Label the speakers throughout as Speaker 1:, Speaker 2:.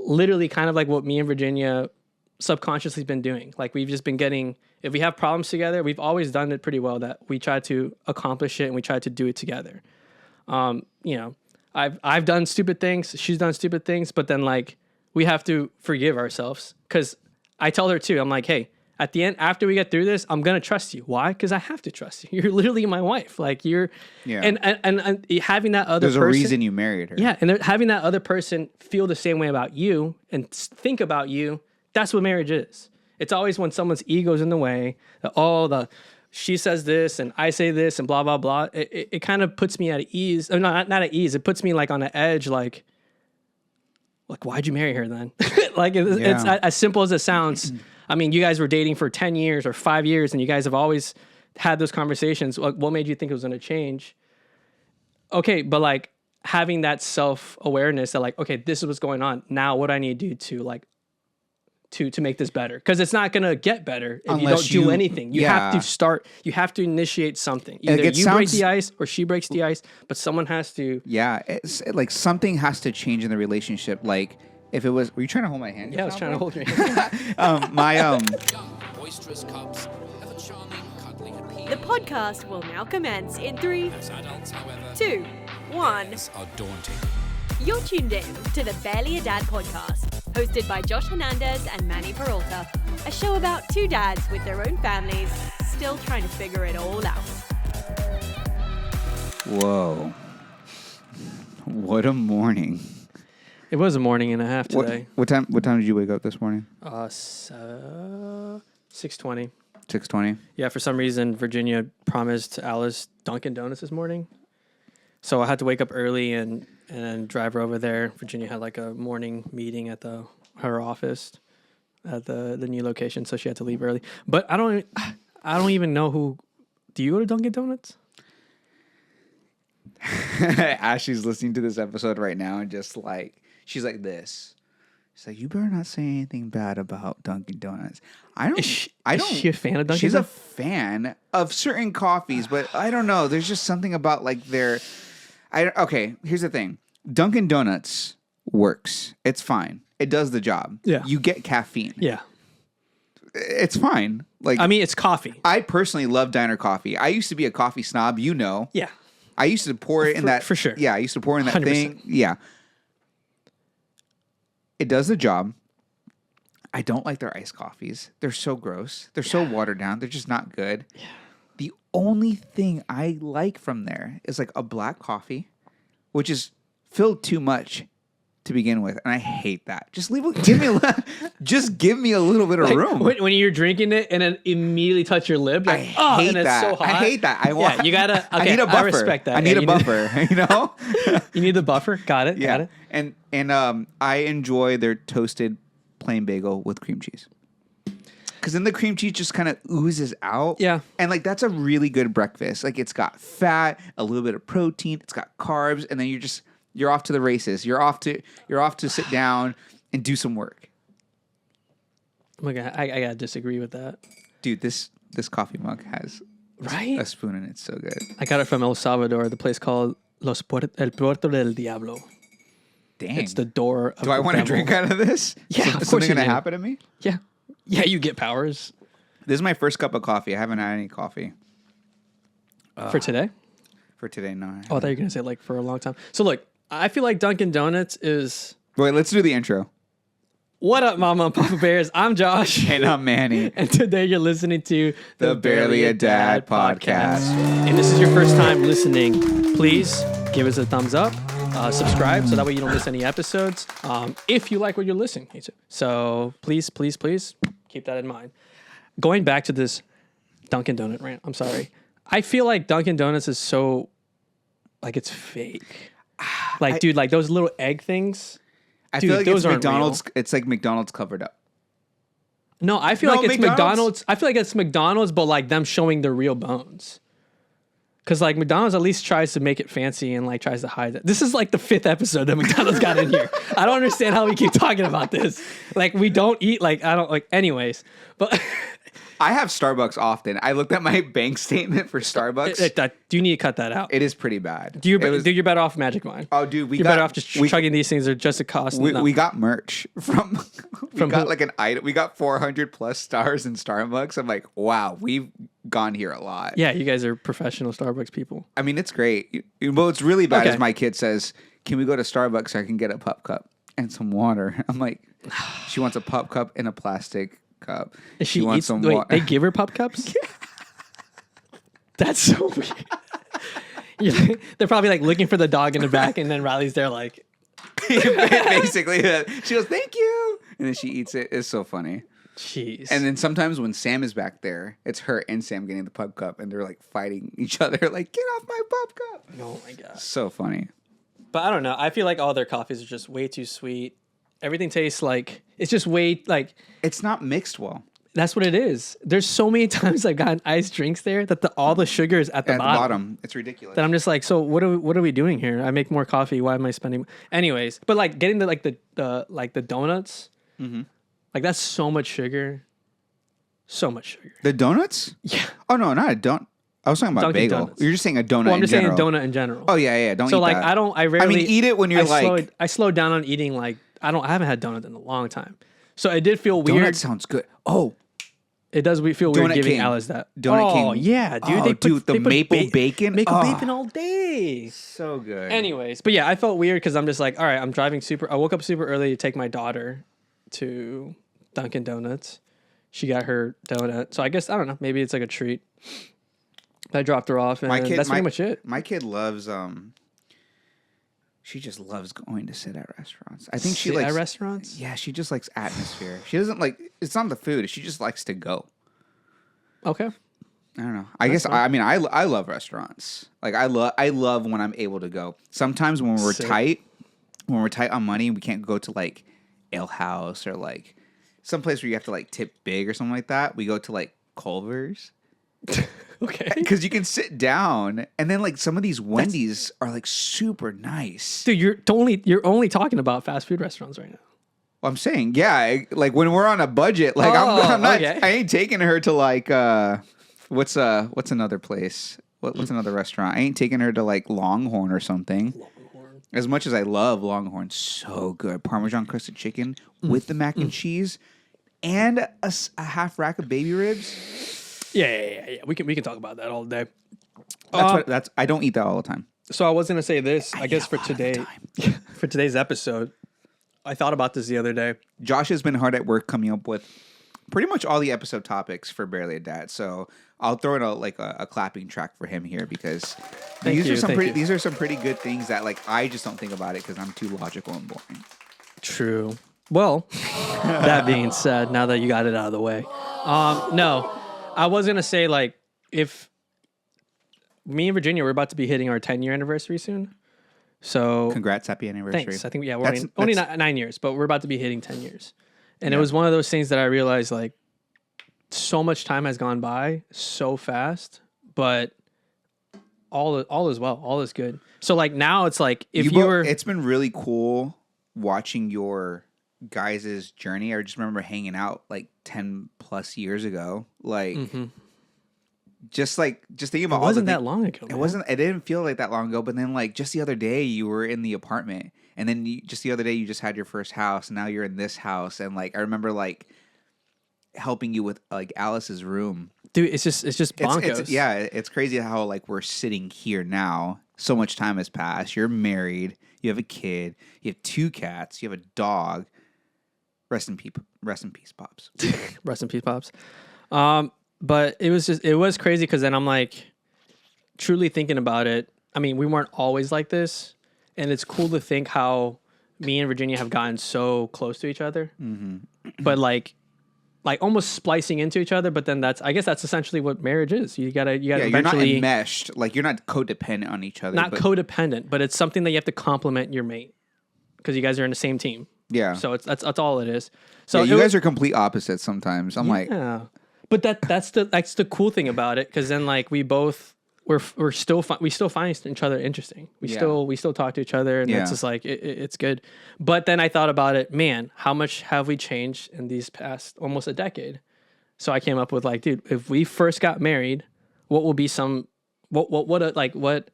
Speaker 1: literally kind of like what me and Virginia subconsciously been doing. Like we've just been getting, if we have problems together, we've always done it pretty well, that we try to accomplish it and we try to do it together. I've done stupid things, she's done stupid things, but then like we have to forgive ourselves, because I tell her too, I'm like, hey, at the end, after we get through this, I'm gonna trust you. Why? Because I have to trust you. You're literally my wife. Like and having that other person.
Speaker 2: There's a reason you married her.
Speaker 1: Yeah, and having that other person feel the same way about you and think about you. That's what marriage is. It's always when someone's ego's in the way. She says this and I say this and blah blah blah. It kind of puts me at ease. Not at ease. It puts me like on the edge. Like why'd you marry her then? Like it's as simple as it sounds. I mean, you guys were dating for 10 years or 5 years, and you guys have always had those conversations. Like, what made you think it was going to change? Okay, but like having that self-awareness that like, okay, this is what's going on. Now what I need to do to like, to make this better. Because it's not going to get better if you don't do anything. You have to start, you have to initiate something. Either you break the ice or she breaks the ice, but someone has to.
Speaker 2: Yeah, it's like something has to change in the relationship. Like, if it was, were you trying to hold my hand?
Speaker 1: Yeah, I was trying to hold your hand.
Speaker 3: Boisterous cubs have a charming, cuddly appeal.
Speaker 4: The podcast will now commence in 3,
Speaker 3: As adults, however,
Speaker 4: 2, 1.
Speaker 3: are daunting.
Speaker 4: You're tuned in to the Barely a Dad podcast, hosted by Josh Hernandez and Manny Peralta, a show about two dads with their own families, still trying to figure it all out.
Speaker 2: Whoa. What a morning.
Speaker 1: It was a morning and a half today.
Speaker 2: What time did you wake up this morning?
Speaker 1: 6:20.
Speaker 2: 6:20.
Speaker 1: Yeah, for some reason, Virginia promised Alice Dunkin' Donuts this morning. So I had to wake up early and drive her over there. Virginia had like a morning meeting at her office at the new location, so she had to leave early. But I don't even know who. Do you go to Dunkin' Donuts?
Speaker 2: Ashley's listening to this episode right now and just like, she's like this. She's like, you better not say anything bad about Dunkin' Donuts. Is she a fan of Dunkin'?
Speaker 1: She's
Speaker 2: a fan of certain coffees, but I don't know. There's just something about like okay, here's the thing. Dunkin' Donuts works. It's fine. It does the job.
Speaker 1: Yeah.
Speaker 2: You get caffeine.
Speaker 1: Yeah.
Speaker 2: It's fine. Like,
Speaker 1: I mean, it's coffee.
Speaker 2: I personally love diner coffee. I used to be a coffee snob, you know.
Speaker 1: Yeah.
Speaker 2: I used to pour it in that.
Speaker 1: For sure.
Speaker 2: Yeah, I used to pour in that
Speaker 1: 100%.
Speaker 2: thing. Yeah. It does the job. I don't like their iced coffees. They're so gross. They're so watered down. They're just not good. Yeah. The only thing I like from there is like a black coffee, which is filled too much to begin with, and I hate that. Just give me a little bit of room.
Speaker 1: When you're drinking it and then immediately touch your lip,
Speaker 2: I hate that.
Speaker 1: It's so hot.
Speaker 2: I hate that.
Speaker 1: You gotta. Okay,
Speaker 2: I need a buffer.
Speaker 1: I respect that.
Speaker 2: I need a buffer. You know.
Speaker 1: You need the buffer. Got it.
Speaker 2: Yeah.
Speaker 1: Got it.
Speaker 2: And I enjoy their toasted plain bagel with cream cheese. Because then the cream cheese just kind of oozes out.
Speaker 1: Yeah.
Speaker 2: And like that's a really good breakfast. Like it's got fat, a little bit of protein, it's got carbs, and then you're off to the races. You're off to sit down and do some work.
Speaker 1: Oh my God, I gotta disagree with that.
Speaker 2: Dude, this coffee mug has a spoon in it. It's so good.
Speaker 1: I got it from El Salvador, the place called El Puerto del Diablo.
Speaker 2: Dang.
Speaker 1: It's the door of
Speaker 2: Do I want to drink out of this?
Speaker 1: Yeah, of course
Speaker 2: something
Speaker 1: you
Speaker 2: going to
Speaker 1: do.
Speaker 2: happen to me?
Speaker 1: Yeah. Yeah, you get powers.
Speaker 2: This is my first cup of coffee. I haven't had any coffee.
Speaker 1: For today?
Speaker 2: For today, no.
Speaker 1: Oh, I thought you were going to say like for a long time. So look, I feel like Dunkin' Donuts is...
Speaker 2: Wait, let's do the intro.
Speaker 1: What up, Mama and Papa Bears? I'm Josh.
Speaker 2: And I'm Manny.
Speaker 1: And today you're listening to
Speaker 2: The Barely a Dad podcast.
Speaker 1: And this is your first time listening. Please give us a thumbs up. Subscribe so that way you don't miss any episodes. If you like what you're listening to. So please keep that in mind. Going back to this Dunkin' Donut rant. I'm sorry. I feel like Dunkin' Donuts is so... Like it's fake. Like, dude, like those little egg things...
Speaker 2: I
Speaker 1: Dude,
Speaker 2: feel like
Speaker 1: those
Speaker 2: it's
Speaker 1: aren't
Speaker 2: McDonald's.
Speaker 1: real.
Speaker 2: It's like McDonald's covered up.
Speaker 1: No, I feel like it's McDonald's. I feel like it's McDonald's, but like them showing the real bones. Because like McDonald's at least tries to make it fancy and like tries to hide it. This is like the 5th episode that McDonald's got in here. I don't understand how we keep talking about this. Like we don't eat. Like I don't like. Anyways, but
Speaker 2: I have Starbucks often. I looked at my bank statement for Starbucks.
Speaker 1: Do you need to cut that out?
Speaker 2: It is pretty bad.
Speaker 1: Dude, you're better off Magic Wine.
Speaker 2: Oh, dude,
Speaker 1: you're better off just chugging these things or just a cost.
Speaker 2: We got merch from
Speaker 1: From
Speaker 2: got
Speaker 1: who?
Speaker 2: like an item. We got 400 plus stars in Starbucks. I'm like, wow, we've gone here a lot.
Speaker 1: Yeah, you guys are professional Starbucks people.
Speaker 2: I mean, it's great. What's really bad
Speaker 1: Okay.
Speaker 2: is my kid says, "Can we go to Starbucks so I can get a pup cup and some water?" I'm like, she wants a pup cup in a plastic cup.
Speaker 1: She
Speaker 2: wants
Speaker 1: eats.
Speaker 2: some
Speaker 1: Wait,
Speaker 2: water.
Speaker 1: they give her pup cups. That's so weird. Yeah, they're probably like looking for the dog in the back, and then Riley's there like,
Speaker 2: Basically, she goes, "Thank you," and then she eats it. It's so funny.
Speaker 1: jeez.
Speaker 2: And then sometimes when Sam is back there, it's her and Sam getting the pup cup, and they're like fighting each other, like, "Get off my pup cup!"
Speaker 1: Oh my god.
Speaker 2: So funny.
Speaker 1: But I don't know. I feel like all their coffees are just way too sweet. Everything tastes like it's just way like
Speaker 2: It's not mixed well
Speaker 1: that's what it is. There's so many times I've gotten iced drinks there that all the sugar is at the bottom.
Speaker 2: It's ridiculous.
Speaker 1: That I'm just like, so what are we doing here? I make more coffee. Why am I spending? Anyways, but like getting the donuts, like that's so much sugar, so much sugar.
Speaker 2: The donuts?
Speaker 1: Yeah.
Speaker 2: Oh no, not a donut. I was talking about
Speaker 1: Dunkin'
Speaker 2: bagel.
Speaker 1: Donuts.
Speaker 2: You're just saying a donut.
Speaker 1: Well, I'm just
Speaker 2: in general.
Speaker 1: saying donut in general.
Speaker 2: Oh yeah. Don't
Speaker 1: so
Speaker 2: eat
Speaker 1: like
Speaker 2: that.
Speaker 1: I rarely.
Speaker 2: eat it when you're
Speaker 1: I slowed down on eating like I haven't had donut in a long time. So it did feel weird.
Speaker 2: Donut sounds good. Oh,
Speaker 1: It does feel weird
Speaker 2: Donut
Speaker 1: giving
Speaker 2: King.
Speaker 1: Alice that.
Speaker 2: Donut
Speaker 1: oh,
Speaker 2: King.
Speaker 1: yeah, dude.
Speaker 2: Oh,
Speaker 1: They put,
Speaker 2: dude, the
Speaker 1: they put
Speaker 2: maple bacon?
Speaker 1: Maple
Speaker 2: Oh.
Speaker 1: bacon all day.
Speaker 2: so good.
Speaker 1: Anyways, but yeah, I felt weird because I'm just like, all right, I'm driving I woke up super early to take my daughter to Dunkin' Donuts. She got her donut. So I guess, I don't know, maybe it's like a treat. I dropped her off and that's pretty much it.
Speaker 2: My kid loves she just loves going to sit at restaurants. I think she
Speaker 1: Sit
Speaker 2: likes
Speaker 1: at restaurants?
Speaker 2: Yeah, she just likes atmosphere. She doesn't like it's not the food. She just likes to go.
Speaker 1: Okay.
Speaker 2: I don't know. I guess I mean I love restaurants. Like I love when I'm able to go. Sometimes when we're tight on money, we can't go to like Ale House or like some place where you have to like tip big or something like that. We go to like Culver's.
Speaker 1: Okay.
Speaker 2: Because you can sit down, and then like some of these Wendy's are like super nice.
Speaker 1: Dude, you're only talking about fast food restaurants right now.
Speaker 2: I'm saying, yeah, like when we're on a budget, like I'm not,
Speaker 1: okay.
Speaker 2: I ain't taking her to like what's another place? What's another restaurant? I ain't taking her to like Longhorn or something.
Speaker 1: Longhorn.
Speaker 2: As much as I love Longhorn, so good. Parmesan crusted chicken with the mac and cheese, and a half rack of baby ribs.
Speaker 1: Yeah. We can talk about that all day.
Speaker 2: That's I don't eat that all the time.
Speaker 1: So I was gonna say this. I guess for today, for today's episode, I thought about this the other day.
Speaker 2: Josh has been hard at work coming up with pretty much all the episode topics for Barely a Dad. So I'll throw in a clapping track for him here because these are some pretty good things that like I just don't think about it because I'm too logical and boring.
Speaker 1: True. Well, that being said, now that you got it out of the way, no, I was gonna say like if me and Virginia we're about to be hitting our 10-year anniversary soon. So
Speaker 2: Congrats, happy anniversary.
Speaker 1: thanks. I think we're only 9 years, but we're about to be hitting 10 years. And it was one of those things that I realized like so much time has gone by so fast, but all is well, all is good. So like now it's like if you were
Speaker 2: it's been really cool watching your guys' journey. I just remember hanging out like 10 plus years ago. Like just thinking about
Speaker 1: it wasn't that long ago. Man.
Speaker 2: It didn't feel like that long ago, but then like just the other day you were in the apartment and then just the other day you just had your first house and now you're in this house and like I remember like helping you with like Alice's room.
Speaker 1: Dude, it's just bonkers.
Speaker 2: It's crazy how like we're sitting here now. So much time has passed. You're married, you have a kid, you have 2 cats, you have a dog. Rest in peace, Pops.
Speaker 1: Rest in peace, Pops. But it was crazy because then I'm like truly thinking about it. I mean, we weren't always like this, and it's cool to think how me and Virginia have gotten so close to each other. But like almost splicing into each other. But then I guess that's essentially what marriage is. You gotta
Speaker 2: You're not
Speaker 1: eventually
Speaker 2: enmeshed. Like you're not codependent on each other.
Speaker 1: not codependent, but it's something that you have to complement your mate because you guys are in the same team.
Speaker 2: Yeah.
Speaker 1: So that's all it is. So
Speaker 2: you guys are complete opposites sometimes. I'm like,
Speaker 1: yeah. But that's the cool thing about it because then like we both we still find each other interesting. We still talk to each other and it's just like it's good. But then I thought about it, man, how much have we changed in these past almost a decade? So I came up with like, dude, if we first got married, what will be what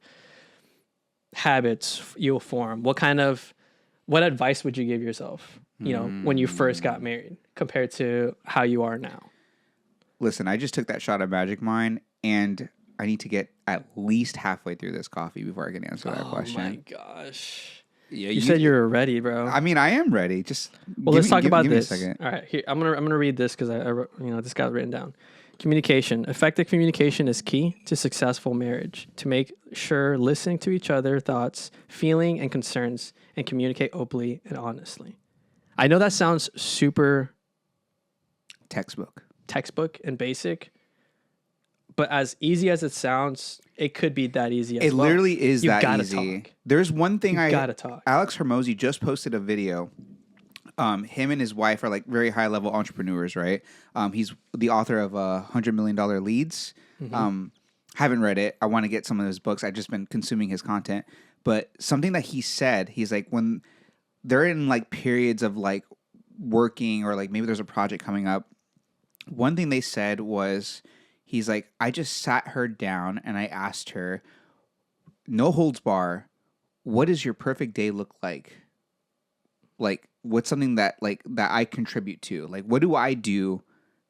Speaker 1: habits you'll form? What advice would you give yourself, when you first got married compared to how you are now?
Speaker 2: Listen, I just took that shot of Magic Mind, and I need to get at least halfway through this coffee before I can answer that question.
Speaker 1: Oh my gosh.
Speaker 2: Yeah,
Speaker 1: You said you were ready, bro.
Speaker 2: I mean, I am ready. Just
Speaker 1: let's talk about this.
Speaker 2: Give me a second.
Speaker 1: All right, here I'm gonna read this because I wrote, this got written down. Communication. Effective communication is key to successful marriage. To make sure listening to each other thoughts, feeling, and concerns, and communicate openly and honestly. I know that sounds super textbook and basic, but as easy as it sounds, it could be that easy as well.
Speaker 2: It literally is
Speaker 1: You
Speaker 2: that
Speaker 1: gotta
Speaker 2: easy.
Speaker 1: talk.
Speaker 2: There's one thing
Speaker 1: You gotta talk.
Speaker 2: Alex Hermosi just posted a video. Him and his wife are like very high level entrepreneurs, right? He's the author of $100 Million Leads. Haven't read it. I want to get some of his books. I've just been consuming his content. But something that he said, he's like, when they're in like periods of like working or like maybe there's a project coming up, one thing they said was, he's like, I just sat her down and I asked her, no holds bar, what does your perfect day look like? Like, what's something that I contribute to? Like, what do I do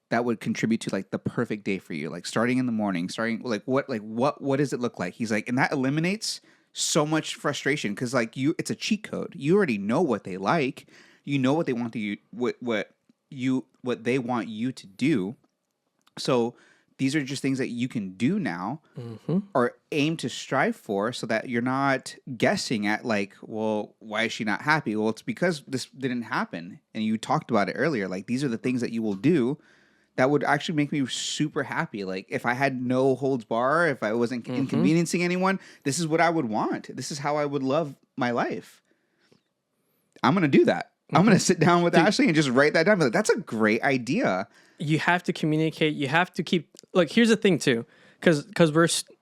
Speaker 2: that would contribute to like the perfect day for you? Like starting in the morning, what does it look like? He's like, and that eliminates so much frustration because like it's a cheat code. You already know what they like. You know what they want what they want you to do. So these are just things that you can do now or aim to strive for so that you're not guessing at like, well, why is she not happy? Well, it's because this didn't happen. And you talked about it earlier. Like, these are the things that you will do that would actually make me super happy. Like, if I had no holds bar, if I wasn't inconveniencing anyone, this is what I would want. This is how I would love my life. I'm going to do that. I'm going to sit down with Ashley and just write that down. Like, that's a great idea.
Speaker 1: You have to communicate. You have to keep. Like, here's the thing too, because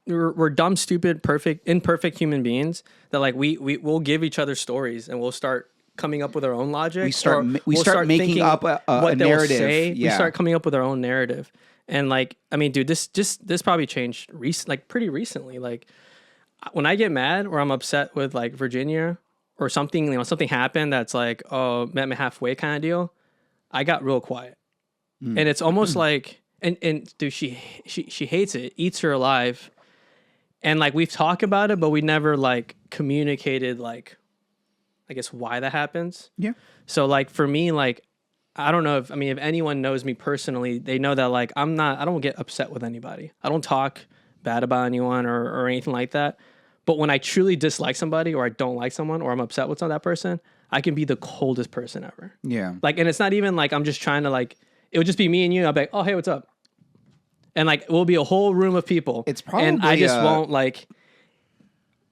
Speaker 1: we're dumb, stupid, imperfect human beings that like we'll give each other stories and we'll start coming up with our own logic.
Speaker 2: We start making up a narrative.
Speaker 1: We start coming up with our own narrative. And like, I mean, dude, this probably changed pretty recently. Like, when I get mad or I'm upset with like Virginia or something, something happened that's like, oh, met me halfway kind of deal, I got real quiet. And it's almost like, and dude, she hates it, eats her alive. And like, we've talked about it, but we never like communicated like, I guess, why that happens. Yeah. So like, for me, like, I don't know if anyone knows me personally, they know that like, I don't get upset with anybody. I don't talk bad about anyone or anything like that. But when I truly dislike somebody or I don't like someone or I'm upset with that person, I can be the coldest person ever. Yeah. Like, and it's not even like I'm just trying to like, it would just be me and you. I'll be like, oh, hey, what's up? And like, it will be a whole room of people. It's probably, and I just won't like,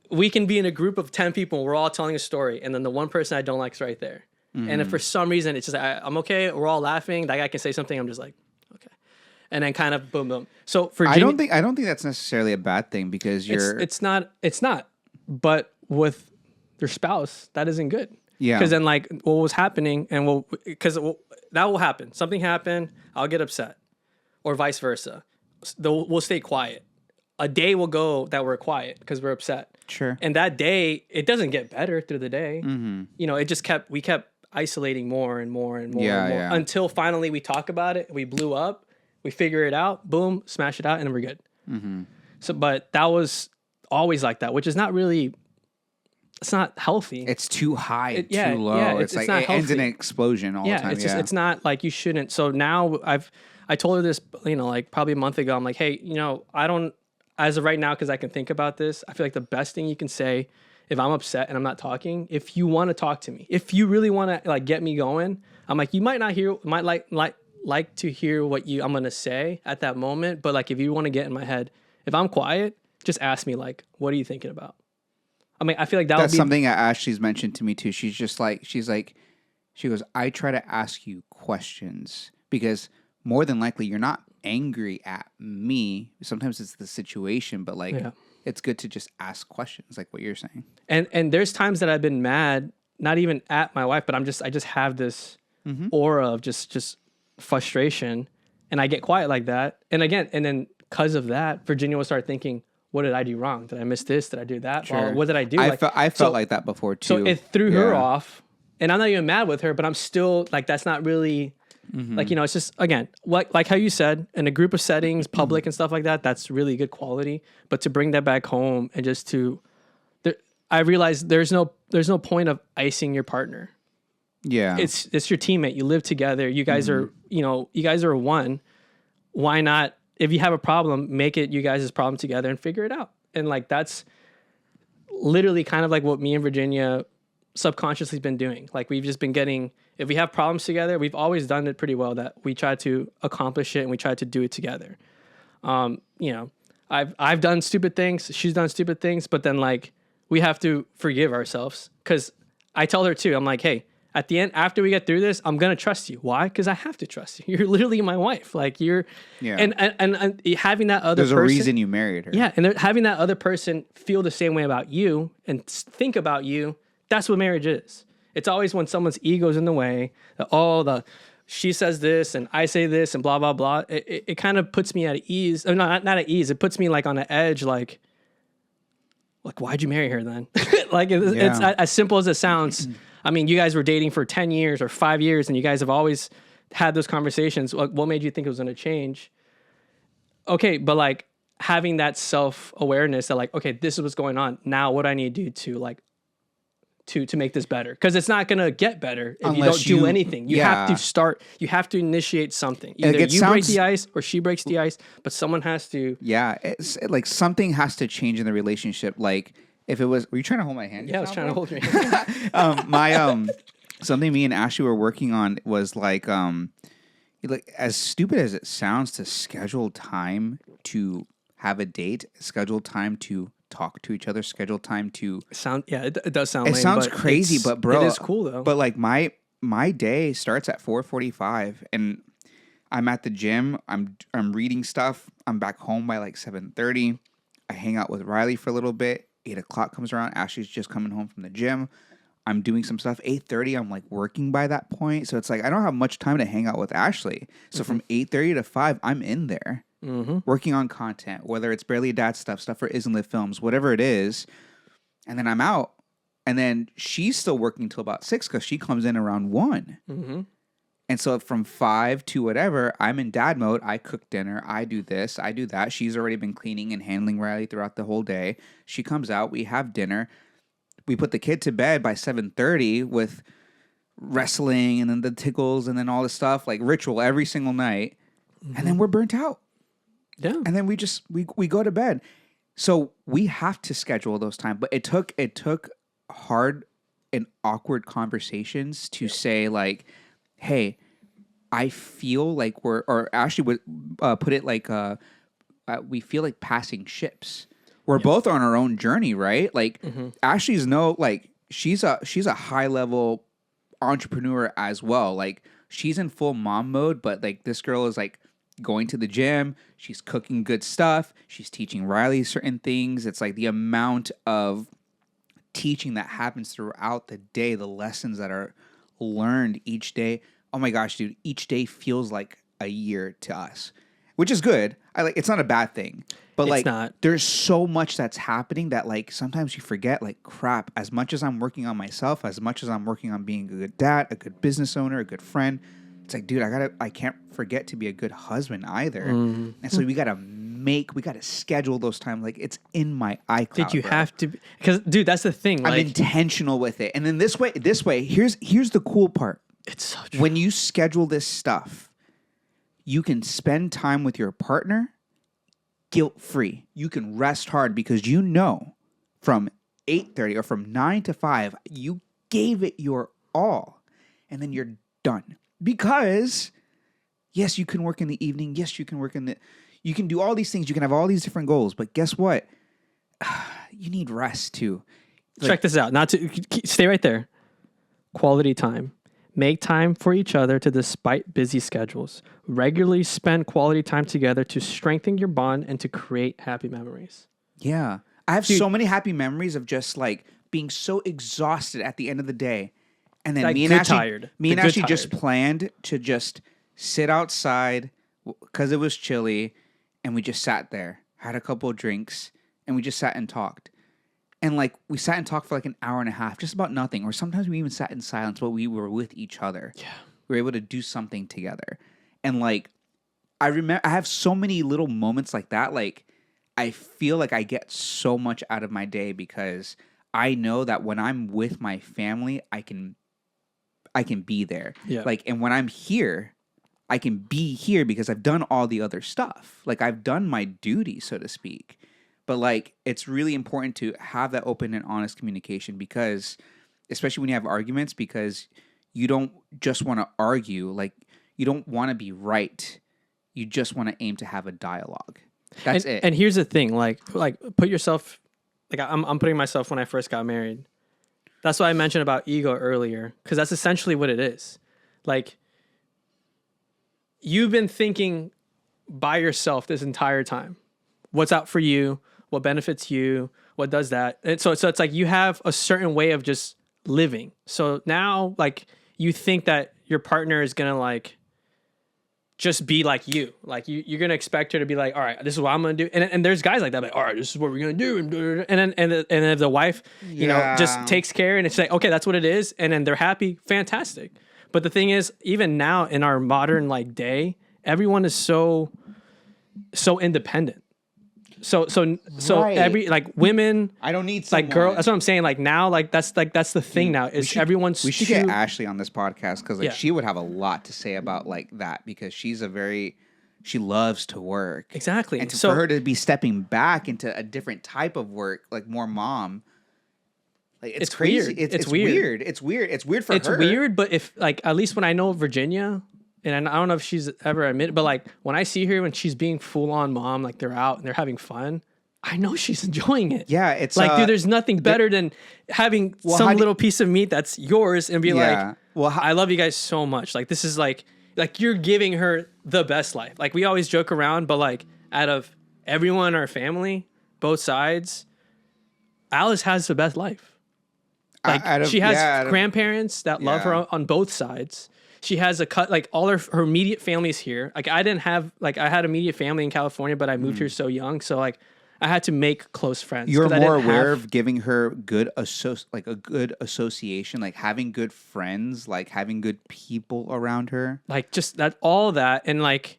Speaker 1: we can be in a group of 10 people and we're all telling a story. And then the one person I don't like is right there. And if for some reason it's just, I'm okay. We're all laughing. That guy can say something. I'm just like, okay. And then kind of boom, boom. So for
Speaker 2: I don't think that's necessarily a bad thing because
Speaker 1: it's not, but with their spouse, that isn't good. Yeah. Because then like what was happening that will happen. Something happened. I'll get upset or vice versa. We'll stay quiet. A day will go that we're quiet because we're upset. Sure. And that day, it doesn't get better through the day. It just we kept isolating more and more and more and more until finally we talk about it. We blew up. We figure it out. Boom, smash it out, and then we're good. So, but that was always like that, which is not really. It's not healthy.
Speaker 2: It's too high, too low. Yeah, it's like it ends in an explosion all the time.
Speaker 1: It's just it's not like you shouldn't. So now I told her this, like probably a month ago. I'm like, hey, I don't, as of right now, because I can think about this. I feel like the best thing you can say if I'm upset and I'm not talking, if you want to talk to me, if you really want to like get me going, I'm like, you might like to hear what I'm gonna say at that moment, but like if you want to get in my head, if I'm quiet, just ask me like, what are you thinking about? I mean, I feel like that's
Speaker 2: something that Ashley's mentioned to me too. She goes, I try to ask you questions because more than likely you're not angry at me. Sometimes it's the situation, but like it's good to just ask questions, like what you're saying.
Speaker 1: And there's times that I've been mad, not even at my wife, but I just have this aura of just frustration, and I get quiet like that. And again, and then because of that, Virginia will start thinking, what did I do wrong? Did I miss this? Did I do that?
Speaker 2: Sure.
Speaker 1: Well, what did I do?
Speaker 2: I felt like that before too.
Speaker 1: So it threw her off, and I'm not even mad with her, but I'm still like, that's not really like, you know, it's just, again, like how you said, in a group of settings, public and stuff like that, that's really good quality. But to bring that back home and just I realized there's no point of icing your partner.
Speaker 2: Yeah.
Speaker 1: It's your teammate. You live together. You guys are, you guys are one. Why not? If you have a problem, make it you guys' problem together and figure it out. And like, that's literally kind of like what me and Virginia subconsciously been doing. Like, we've just been getting, if we have problems together, we've always done it pretty well, that we try to accomplish it and we try to do it together. You know, I've done stupid things. She's done stupid things, but then like, we have to forgive ourselves. Cause I tell her too, I'm like, hey, at the end, after we get through this, I'm going to trust you. Why? Because I have to trust you. You're literally my wife. Like, you're, and having that other
Speaker 2: There's
Speaker 1: person.
Speaker 2: a reason you married her.
Speaker 1: Yeah. And having that other person feel the same way about you and think about you, that's what marriage is. It's always when someone's ego's in the way, she says this and I say this and blah, blah, blah. It kind of puts me at ease. Or not at ease. It puts me like on the edge, like, why'd you marry her then? Like, it's as simple as it sounds. I mean, you guys were dating for 10 years or 5 years and you guys have always had those conversations. Like, what made you think it was going to change? Okay, but like having that self-awareness that like, okay, this is what's going on. Now what I need to do to like, to make this better. Because it's not going to get better if you don't do anything. You have to start, you have to initiate something. Either you break the ice or she breaks the ice, but someone has to.
Speaker 2: Yeah, it's like something has to change in the relationship. Like, if it was, were you trying to hold my hand?
Speaker 1: Yeah, I was trying to hold your hand.
Speaker 2: Something me and Ashley were working on was like as stupid as it sounds, to schedule time to have a date, schedule time to talk to each other, schedule time to
Speaker 1: it does sound
Speaker 2: it
Speaker 1: lame,
Speaker 2: sounds
Speaker 1: but
Speaker 2: crazy, but bro,
Speaker 1: it is cool though.
Speaker 2: But like my day starts at 4:45 and I'm at the gym, I'm reading stuff, I'm back home by like 7:30. I hang out with Riley for a little bit. 8 o'clock comes around. Ashley's just coming home from the gym. I'm doing some stuff. 8:30, I'm like working by that point. So it's like I don't have much time to hang out with Ashley. So from 8:30 to 5, I'm in there working on content, whether it's Barely a Dad stuff for Isn't Lit Films, whatever it is. And then I'm out. And then she's still working till about 6 because she comes in around 1. And so from 5 to whatever, I'm in dad mode. I cook dinner. I do this. I do that. She's already been cleaning and handling Riley throughout the whole day. She comes out. We have dinner. We put the kid to bed by 7:30 with wrestling and then the tickles and then all this stuff, like ritual every single night. And then we're burnt out.
Speaker 1: Yeah.
Speaker 2: And then we go to bed. So we have to schedule those times. But it took hard and awkward conversations to say like, hey, I feel like or Ashley would put it like we feel like passing ships. We're both on our own journey, right? Like Ashley's she's a high level entrepreneur as well. Like she's in full mom mode, but like this girl is like going to the gym. She's cooking good stuff. She's teaching Riley certain things. It's like the amount of teaching that happens throughout the day, the lessons that are learned each day. Oh my gosh, dude, each day feels like a year to us, which is good. It's not a bad thing, but
Speaker 1: It's not.
Speaker 2: There's so much that's happening that like sometimes you forget, like crap, as much as I'm working on myself, as much as I'm working on being a good dad, a good business owner, a good friend, it's like, dude, I can't forget to be a good husband either. And so we got to schedule those times. Like it's in my iCloud.
Speaker 1: Did you have to, because dude, that's the thing.
Speaker 2: I'm intentional with it. And then this way, here's the cool part.
Speaker 1: It's so true.
Speaker 2: When you schedule this stuff, you can spend time with your partner guilt-free. You can rest hard because you know from 8:30 or from 9 to 5, you gave it your all. And then you're done. Because, yes, you can work in the evening. Yes, you can you can do all these things. You can have all these different goals. But guess what? You need rest too.
Speaker 1: Check this out. Stay right there. Quality time. Make time for each other despite busy schedules. Regularly spend quality time together to strengthen your bond and to create happy memories.
Speaker 2: Yeah. I have so many happy memories of just like being so exhausted at the end of the day. And then
Speaker 1: Like
Speaker 2: me and Ashley
Speaker 1: tired.
Speaker 2: just planned to just sit outside because it was chilly, and we just sat there, had a couple of drinks, and we just sat and talked. And like we sat and talked for like an hour and a half, just about nothing. Or sometimes we even sat in silence, but we were with each other.
Speaker 1: Yeah.
Speaker 2: We were able to do something together. And like I remember I have so many little moments like that. Like I feel like I get so much out of my day because I know that when I'm with my family, I can be there.
Speaker 1: Yeah.
Speaker 2: Like, and when I'm here, I can be here because I've done all the other stuff. Like I've done my duty, so to speak. But like, it's really important to have that open and honest communication because, especially when you have arguments, because you don't just want to argue. Like you don't want to be right. You just want to aim to have a dialogue. That's it.
Speaker 1: And here's the thing, like put yourself, like I'm putting myself when I first got married. That's why I mentioned about ego earlier, because that's essentially what it is. Like you've been thinking by yourself this entire time. What's out for you? What benefits you? What does that? And so it's like you have a certain way of just living. So now like you think that your partner is gonna like just be like you. Like you're gonna expect her to be like, all right, this is what I'm gonna do. And there's guys like that, like, all right, this is what we're gonna do. And then if the wife, you know, just takes care and it's like, okay, that's what it is, and then they're happy, fantastic. But the thing is, even now in our modern like everyone is so independent. So
Speaker 2: Right.
Speaker 1: every like women,
Speaker 2: I don't need someone.
Speaker 1: like girl. That's what I'm saying. Like now, like that's the thing now is everyone's.
Speaker 2: We should
Speaker 1: too,
Speaker 2: get Ashley on this podcast because like
Speaker 1: Yeah.
Speaker 2: she would have a lot to say about like that because she loves to work
Speaker 1: exactly.
Speaker 2: and
Speaker 1: So
Speaker 2: for her to be stepping back into a different type of work, like more mom. Like it's crazy.
Speaker 1: weird.
Speaker 2: It's weird. It's weird. It's weird for her.
Speaker 1: it's weird, but if like at least when I know Virginia, and I don't know if she's ever admitted, but like when I see her when she's being full on mom, like they're out and they're having fun, I know she's enjoying it.
Speaker 2: Yeah, it's
Speaker 1: like dude, there's nothing better than having some little piece of meat that's yours and be like,
Speaker 2: well,
Speaker 1: I love you guys so much. Like this is like you're giving her the best life. Like we always joke around, but like out of everyone in our family, both sides, Alice has the best life. Like she has grandparents that love her on both sides. She has like all her immediate family's here. Like I didn't have, like I had immediate family in California, but I moved here so young. So like I had to make close friends.
Speaker 2: You're more aware of giving her a good association, like having good friends, like having good people around her.
Speaker 1: Like just all that. And like,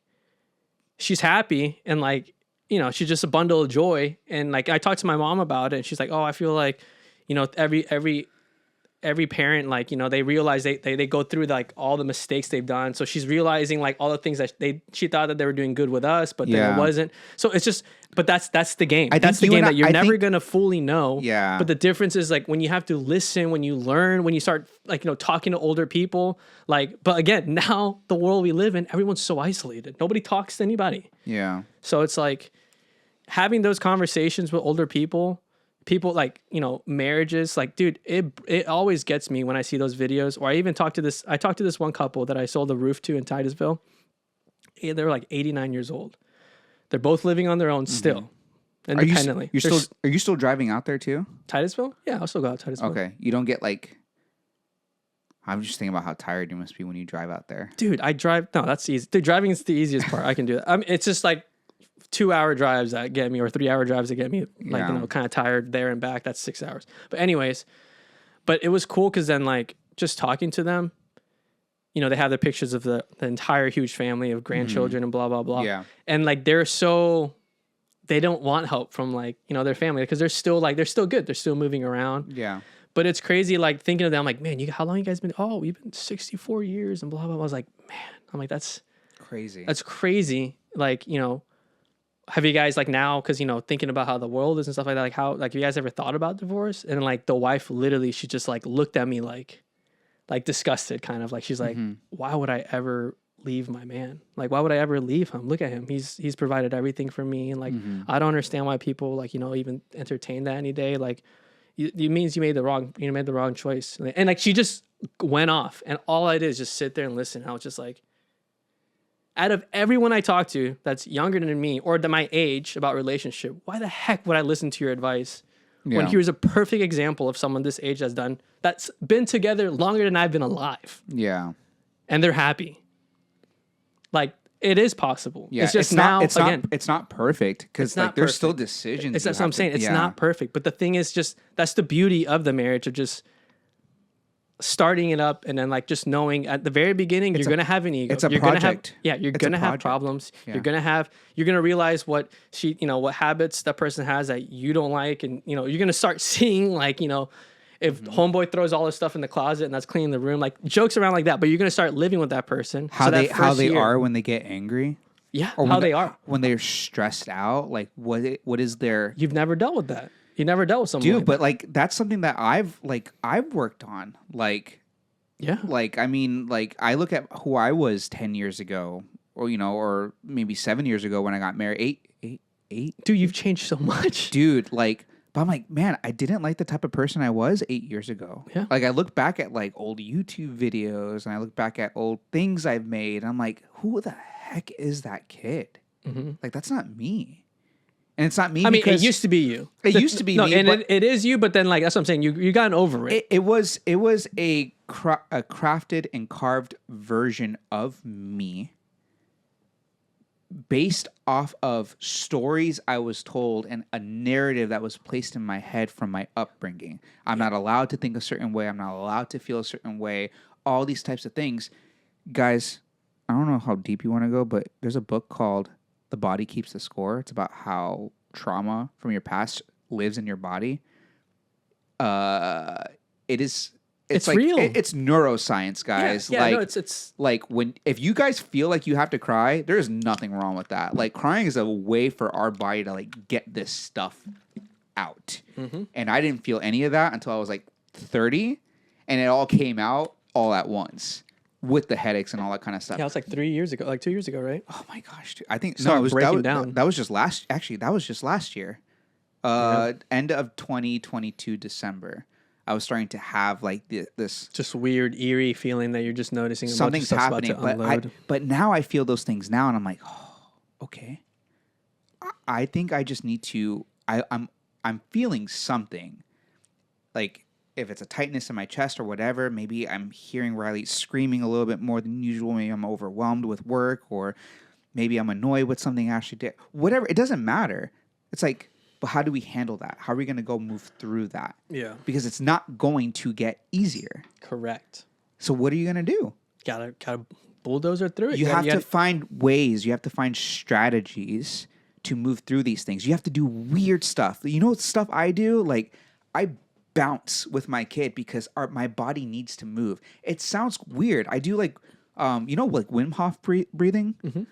Speaker 1: she's happy and like, you know, she's just a bundle of joy. And like, I talked to my mom about it and she's like, oh, I feel like, you know, every parent, like, you know, they realize they go through like all the mistakes they've done. So she's realizing like all the things that she thought that they were doing good with us, but then it wasn't. So it's just, but that's the game. That's the game that you're never going to fully know.
Speaker 2: Yeah.
Speaker 1: But the difference is like when you have to listen, when you learn, when you start like, you know, talking to older people, like, but again, now the world we live in, everyone's so isolated. Nobody talks to anybody.
Speaker 2: Yeah.
Speaker 1: So it's like having those conversations with older people like, you know, marriages, like, dude, it always gets me when I see those videos. Or I talked to this one couple that I sold a roof to in Titusville. They were like 89 years old. They're both living on their own still, independently.
Speaker 2: Are you still driving out there too?
Speaker 1: Titusville? Yeah, I'll still go out to Titusville.
Speaker 2: Okay. You don't get like, I'm just thinking about how tired you must be when you drive out there.
Speaker 1: Dude, I drive. No, that's easy. Dude, driving is the easiest part. I can do that. I mean, it's just like 2-hour drives that get me, or 3-hour drives that get me, like, you know, kind of tired there and back. That's 6 hours. But anyways, it was cool because then like just talking to them, you know, they have the pictures of the entire huge family of grandchildren and blah, blah, blah.
Speaker 2: Yeah.
Speaker 1: And like, they don't want help from like, you know, their family because they're still good. They're still moving around.
Speaker 2: Yeah.
Speaker 1: But it's crazy, like thinking of them, like, man, how long you guys been? Oh, we've been 64 years and blah, blah, blah. I was like, man, I'm like, that's
Speaker 2: crazy.
Speaker 1: That's crazy. Like, you know, have you guys like now, because, you know, thinking about how the world is and stuff like that, like how, like, have you guys ever thought about divorce? And like the wife literally, she just like looked at me like disgusted, kind of like, she's like, why would I ever leave my man? Like, why would I ever leave him? Look at him. He's provided everything for me. And like, I don't understand why people like, you know, even entertain that any day. Like, it means you made the wrong choice. And like, she just went off, and all I did is just sit there and listen. I was just like, out of everyone I talk to that's younger than me or my age about relationship, why the heck would I listen to your advice when here's a perfect example of someone this age that's been together longer than I've been alive?
Speaker 2: Yeah.
Speaker 1: And they're happy. Like, It is possible.
Speaker 2: Yeah,
Speaker 1: It's just now
Speaker 2: it's
Speaker 1: again.
Speaker 2: it's not perfect because
Speaker 1: It's not
Speaker 2: like there's still
Speaker 1: perfect.
Speaker 2: decisions.
Speaker 1: It's
Speaker 2: you
Speaker 1: that's what
Speaker 2: have
Speaker 1: I'm
Speaker 2: to-
Speaker 1: saying. It's
Speaker 2: yeah.
Speaker 1: not perfect. But the thing is, just that's the beauty of the marriage of just starting it up and then like just knowing at the very beginning you're gonna have an ego.
Speaker 2: it's a
Speaker 1: you're
Speaker 2: project.
Speaker 1: Gonna have, you're
Speaker 2: It's a
Speaker 1: gonna have
Speaker 2: project.
Speaker 1: problems.
Speaker 2: Yeah.
Speaker 1: You're gonna realize what what habits that person has that you don't like, and you're gonna start seeing like if
Speaker 2: Mm-hmm.
Speaker 1: homeboy throws all his stuff in the closet and that's cleaning the room, like jokes around like that. But you're gonna start living with that person.
Speaker 2: How
Speaker 1: So that
Speaker 2: they
Speaker 1: first year-
Speaker 2: are when they get angry.
Speaker 1: yeah,
Speaker 2: Or
Speaker 1: how
Speaker 2: when
Speaker 1: they are.
Speaker 2: when they're stressed out. Like what is their
Speaker 1: You've never dealt with that. You never dealt with someone.
Speaker 2: dude?
Speaker 1: like
Speaker 2: But like that's something that I've worked on.
Speaker 1: that. Yeah.
Speaker 2: Like I mean, like I look at who I was 10 years ago, or or maybe 7 years ago when I got married. Eight.
Speaker 1: Dude, you've changed so much.
Speaker 2: Dude, like, but I'm like, man, I didn't like the type of person I was 8 years ago.
Speaker 1: Yeah.
Speaker 2: Like I look back at like old YouTube videos and I look back at old things I've made. And I'm like, who the heck is that kid? Like that's not me. And it's not me.
Speaker 1: I mean, it
Speaker 2: because
Speaker 1: used to be you.
Speaker 2: It used to be
Speaker 1: no,
Speaker 2: me,
Speaker 1: and
Speaker 2: but-
Speaker 1: it is you. But then, like that's what I'm saying. You gotten over it.
Speaker 2: it was a crafted and carved version of me based off of stories I was told and a narrative that was placed in my head from my upbringing. I'm not allowed to think a certain way. I'm not allowed to feel a certain way. All these types of things. Guys, I don't know how deep you want to go, but there's a book called The Body Keeps the Score. It's about how trauma from your past lives in your body. It's like,
Speaker 1: real.
Speaker 2: It's neuroscience, guys.
Speaker 1: Yeah,
Speaker 2: like,
Speaker 1: no, it's
Speaker 2: like if you guys feel like you have to cry, there is nothing wrong with that. Like crying is a way for our body to like get this stuff out. And I didn't feel any of that until I was like 30, and it all came out all at once with the headaches and all that kind of stuff.
Speaker 1: yeah. It was like 3 years ago, like 2 years ago, right?
Speaker 2: Oh my gosh, dude. I think
Speaker 1: Started
Speaker 2: it was
Speaker 1: breaking down.
Speaker 2: That was just last. Actually, that was just last year. End of 2022 December. I was starting to have like this
Speaker 1: Just weird, eerie feeling that you're just noticing. A
Speaker 2: something's
Speaker 1: bunch of stuff's
Speaker 2: happening,
Speaker 1: about to unload.
Speaker 2: but now I feel those things now, and I'm like, oh, okay. I think I just need to. I'm feeling something, like if it's a tightness in my chest or whatever. Maybe I'm hearing Riley screaming a little bit more than usual. Maybe I'm overwhelmed with work, or maybe I'm annoyed with something Ashley did. Whatever, it doesn't matter. It's like, but how do we handle that? How are we going to go move through that?
Speaker 1: Yeah,
Speaker 2: Because it's not going to get easier.
Speaker 1: correct.
Speaker 2: So what are you going to do?
Speaker 1: Gotta bulldozer through it.
Speaker 2: You have to
Speaker 1: gotta-
Speaker 2: find ways. You have to find strategies to move through these things. You have to do weird stuff. You know what stuff I do? Like I bounce with my kid because my body needs to move. It sounds weird. I do like, like Wim Hof breathing,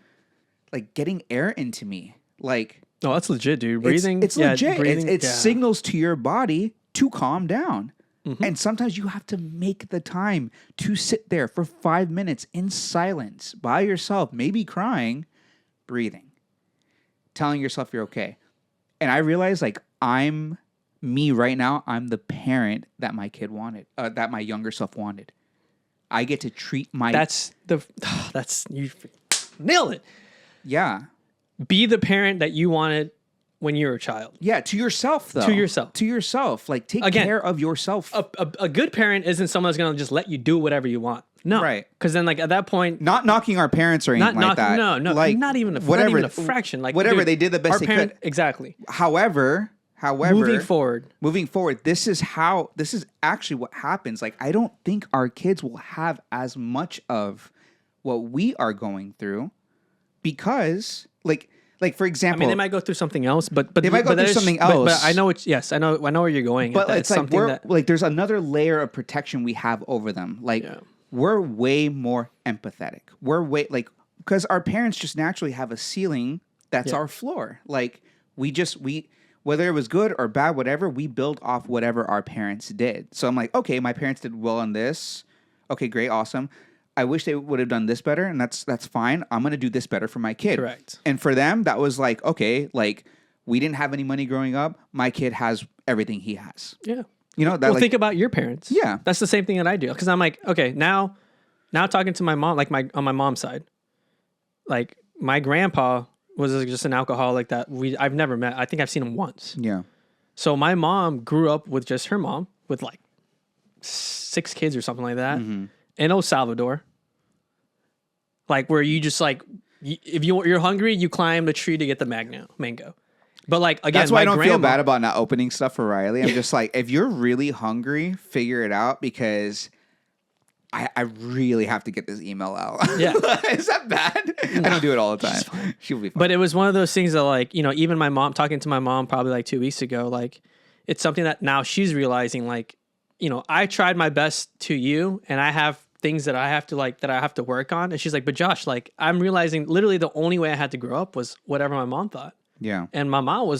Speaker 2: like getting air into me. Like
Speaker 1: No, that's legit, dude. Breathing.
Speaker 2: it's
Speaker 1: yeah,
Speaker 2: legit.
Speaker 1: breathing,
Speaker 2: It
Speaker 1: yeah.
Speaker 2: signals to your body to calm down. And sometimes you have to make the time to sit there for 5 minutes in silence by yourself, maybe crying, breathing, telling yourself you're okay. And I realize like I'm me right now. I'm the parent that my kid wanted, that my younger self wanted. I get to treat my
Speaker 1: That's you nailed it.
Speaker 2: yeah.
Speaker 1: Be the parent that you wanted when you were a child.
Speaker 2: Yeah, to yourself though.
Speaker 1: To yourself.
Speaker 2: To yourself. Like take
Speaker 1: Again,
Speaker 2: care of yourself.
Speaker 1: A good parent isn't someone that's gonna just let you do whatever you want. No,
Speaker 2: Right.
Speaker 1: Because then, like at that point,
Speaker 2: Not knocking our parents or anything like that.
Speaker 1: No,
Speaker 2: like
Speaker 1: not even a,
Speaker 2: whatever,
Speaker 1: not even a fraction. Like
Speaker 2: whatever
Speaker 1: dude,
Speaker 2: they did the best
Speaker 1: our
Speaker 2: they
Speaker 1: parent,
Speaker 2: could.
Speaker 1: Exactly.
Speaker 2: However,
Speaker 1: Moving forward,
Speaker 2: this is actually what happens. Like I don't think our kids will have as much of what we are going through because like for
Speaker 1: I
Speaker 2: example,
Speaker 1: mean, they might go through something else, but
Speaker 2: They might go through something
Speaker 1: But
Speaker 2: else.
Speaker 1: I know it's yes, I know where you're going.
Speaker 2: but
Speaker 1: That
Speaker 2: it's like
Speaker 1: something
Speaker 2: we're
Speaker 1: that
Speaker 2: like there's another layer of protection we have over them. Like
Speaker 1: Yeah.
Speaker 2: we're way more empathetic. We're way like because our parents just naturally have a ceiling that's
Speaker 1: Yeah.
Speaker 2: our floor. Like we whether it was good or bad, whatever, we build off whatever our parents did. So I'm like, okay, my parents did well on this. Okay, great, awesome. I wish they would have done this better, and that's fine. I'm gonna do this better for my kid.
Speaker 1: Correct.
Speaker 2: And for them, that was like, okay, like we didn't have any money growing up. My kid has everything he has.
Speaker 1: yeah.
Speaker 2: You know that.
Speaker 1: Well,
Speaker 2: like,
Speaker 1: think about your parents.
Speaker 2: Yeah.
Speaker 1: That's the same thing that I do. Because I'm like, okay, now talking to my mom, like on my mom's side, like my grandpa was just an alcoholic that I've never met. I think I've seen him once.
Speaker 2: yeah.
Speaker 1: So my mom grew up with just her mom with like 6 kids or something like that
Speaker 2: Mm-hmm.
Speaker 1: in El Salvador. Like where you just like If you're hungry, you climb the tree to get the mango. But like again,
Speaker 2: That's why I don't feel
Speaker 1: grandma-
Speaker 2: bad about not opening stuff for Riley. I'm just like, if you're really hungry, figure it out because I really have to get this email out.
Speaker 1: Yeah.
Speaker 2: Is that bad? I don't do it all the time. She'll be fine.
Speaker 1: But it was one of those things that like, even my mom, talking to my mom probably like 2 weeks ago, like it's something that now she's realizing like, I tried my best to you and I have things that I have to work on. And she's like, but Josh, like I'm realizing literally the only way I had to grow up was whatever my mom thought.
Speaker 2: Yeah.
Speaker 1: And my mom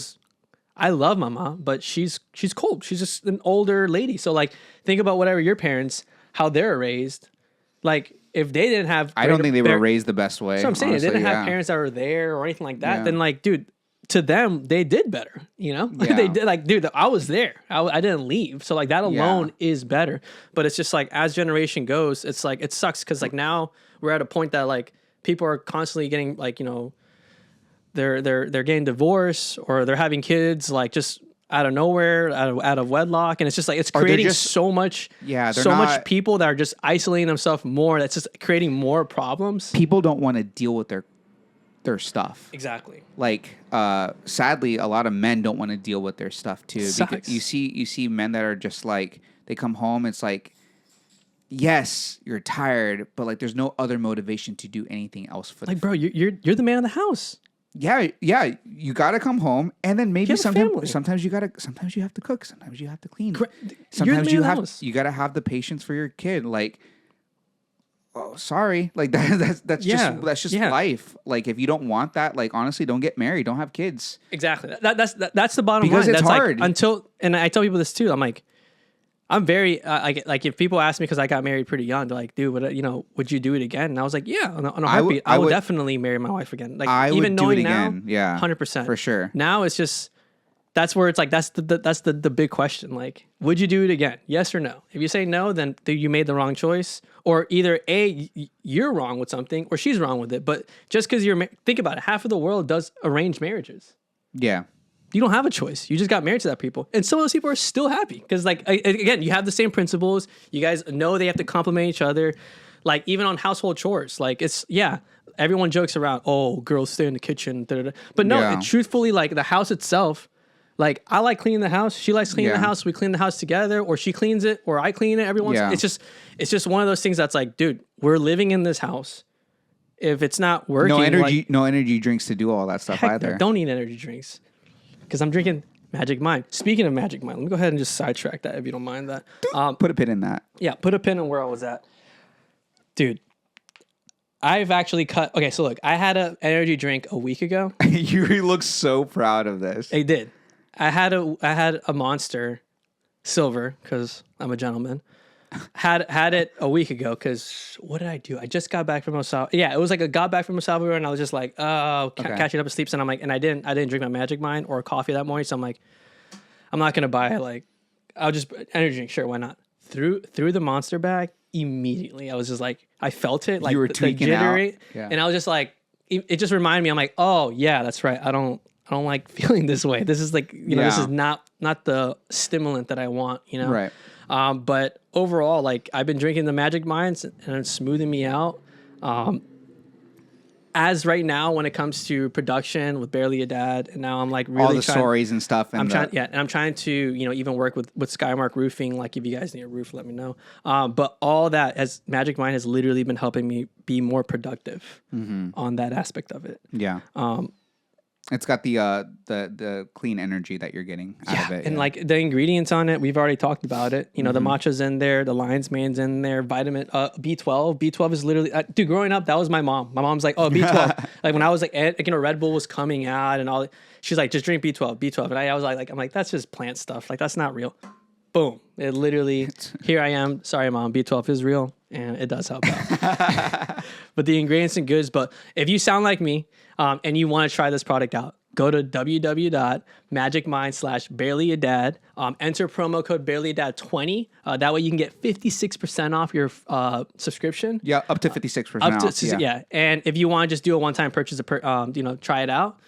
Speaker 1: I love my mom, but she's cold. She's just an older lady. So like, think about whatever your parents, how they're raised. Like if they didn't have,
Speaker 2: I don't think they were raised the best way.
Speaker 1: So I'm saying
Speaker 2: honestly,
Speaker 1: they didn't have parents that were there or anything like that.
Speaker 2: Yeah.
Speaker 1: Then like, dude, to them, they did better,
Speaker 2: Yeah.
Speaker 1: they did like, dude, I was there. I didn't leave. So like that alone is better. But it's just like, as generation goes, it's like, it sucks. Cause like now we're at a point that like people are constantly getting like, they're getting divorced or they're having kids like just out of nowhere, out of wedlock, and it's just like it's creating so much, much people that are just isolating themselves more. That's just creating more problems.
Speaker 2: People don't want to deal with their stuff.
Speaker 1: Exactly.
Speaker 2: Like, sadly, a lot of men don't want to deal with their stuff too.
Speaker 1: Sucks.
Speaker 2: Because you see men that are just like they come home. It's like, yes, you're tired, but like there's no other motivation to do anything else for
Speaker 1: like, bro, you're the man of the house.
Speaker 2: Yeah, you gotta come home, and then maybe sometimes you have to cook, sometimes you have to clean, sometimes you gotta have the patience for your kid. Like, oh, sorry, like that's just life. Like, if you don't want that, like honestly, don't get married, don't have kids.
Speaker 1: Exactly. That's the bottom
Speaker 2: because
Speaker 1: line.
Speaker 2: it's
Speaker 1: that's
Speaker 2: hard
Speaker 1: like, and I tell people this too. I'm like, I'm very like if people ask me because I got married pretty young, they're like, dude, would you do it again? And I was like, yeah, on a heartbeat, I would definitely marry my wife again. Like
Speaker 2: I
Speaker 1: even
Speaker 2: would do
Speaker 1: knowing
Speaker 2: it
Speaker 1: now,
Speaker 2: again. Yeah,
Speaker 1: 100%
Speaker 2: for sure.
Speaker 1: Now it's just that's where it's like that's the big question. Like, would you do it again? Yes or no? If you say no, then you made the wrong choice, or either you're wrong with something, or she's wrong with it. But just because think about it, half of the world does arranged marriages.
Speaker 2: Yeah.
Speaker 1: You don't have a choice. You just got married to that people. And some of those people are still happy because, like, again, you have the same principles. You guys know they have to complement each other. Like, even on household chores, like, everyone jokes around, oh, girls stay in the kitchen. Da, da, da. But no, truthfully, like, the house itself, like, I like cleaning the house. She likes cleaning the house. We clean the house together, or she cleans it, or I clean it every once. It's just one of those things that's like, dude, we're living in this house. If it's not working,
Speaker 2: no energy drinks to do all that stuff either.
Speaker 1: Don't need energy drinks. Because I'm drinking Magic Mind. Speaking of Magic Mind, let me go ahead and just sidetrack that if you don't mind that.
Speaker 2: Put a pin in that.
Speaker 1: Yeah, put a pin in where I was at. Dude, I've actually cut... Okay, so look, I had an energy drink a week ago.
Speaker 2: You look so proud of this.
Speaker 1: I did. I had a Monster Silver, because I'm a gentleman. Had it a week ago because what did I do? I just got back from El Salvador. Yeah, it was like I got back from El Salvador and I was just like, catching up with sleep. And I'm like, and I didn't drink my Magic Mind or coffee that morning. So I'm like, I'm not gonna buy it. Like, I'll just energy drink. Sure, why not? Through the Monster bag immediately. I was just like, I felt it. Like
Speaker 2: you were tweaking out.
Speaker 1: Yeah. And I was just like, it just reminded me. I'm like, oh yeah, that's right. I don't like feeling this way. This is like, this is not the stimulant that I want.
Speaker 2: Right.
Speaker 1: But overall, like I've been drinking the Magic Minds and it's smoothing me out. As right now, when it comes to production with Barely a Dad, and now I'm like really
Speaker 2: all the stories and stuff. And
Speaker 1: I'm trying to even work with Skymark Roofing. Like if you guys need a roof, let me know. But all that as Magic Mind has literally been helping me be more productive on that aspect of it.
Speaker 2: Yeah. It's got the clean energy that you're getting out of it.
Speaker 1: And like the ingredients on it, we've already talked about it. The matcha's in there, the lion's mane's in there, vitamin B12. B12 is literally, dude, growing up, that was my mom. My mom's like, oh, B12. Like when I was like, Red Bull was coming out and all, she's like, just drink B12. And I was like, I'm like, that's just plant stuff. Like that's not real. Boom. It literally, here I am. Sorry, Mom, B12 is real and it does help out. But the ingredients and goods, but if you sound like me and you want to try this product out, go to www.magicmind/barelyadad. Enter promo code barelyadad20. That way you can get 56% off your subscription.
Speaker 2: Yeah, up to 56% off.
Speaker 1: Yeah. And if you want to just do a one-time purchase, try it out,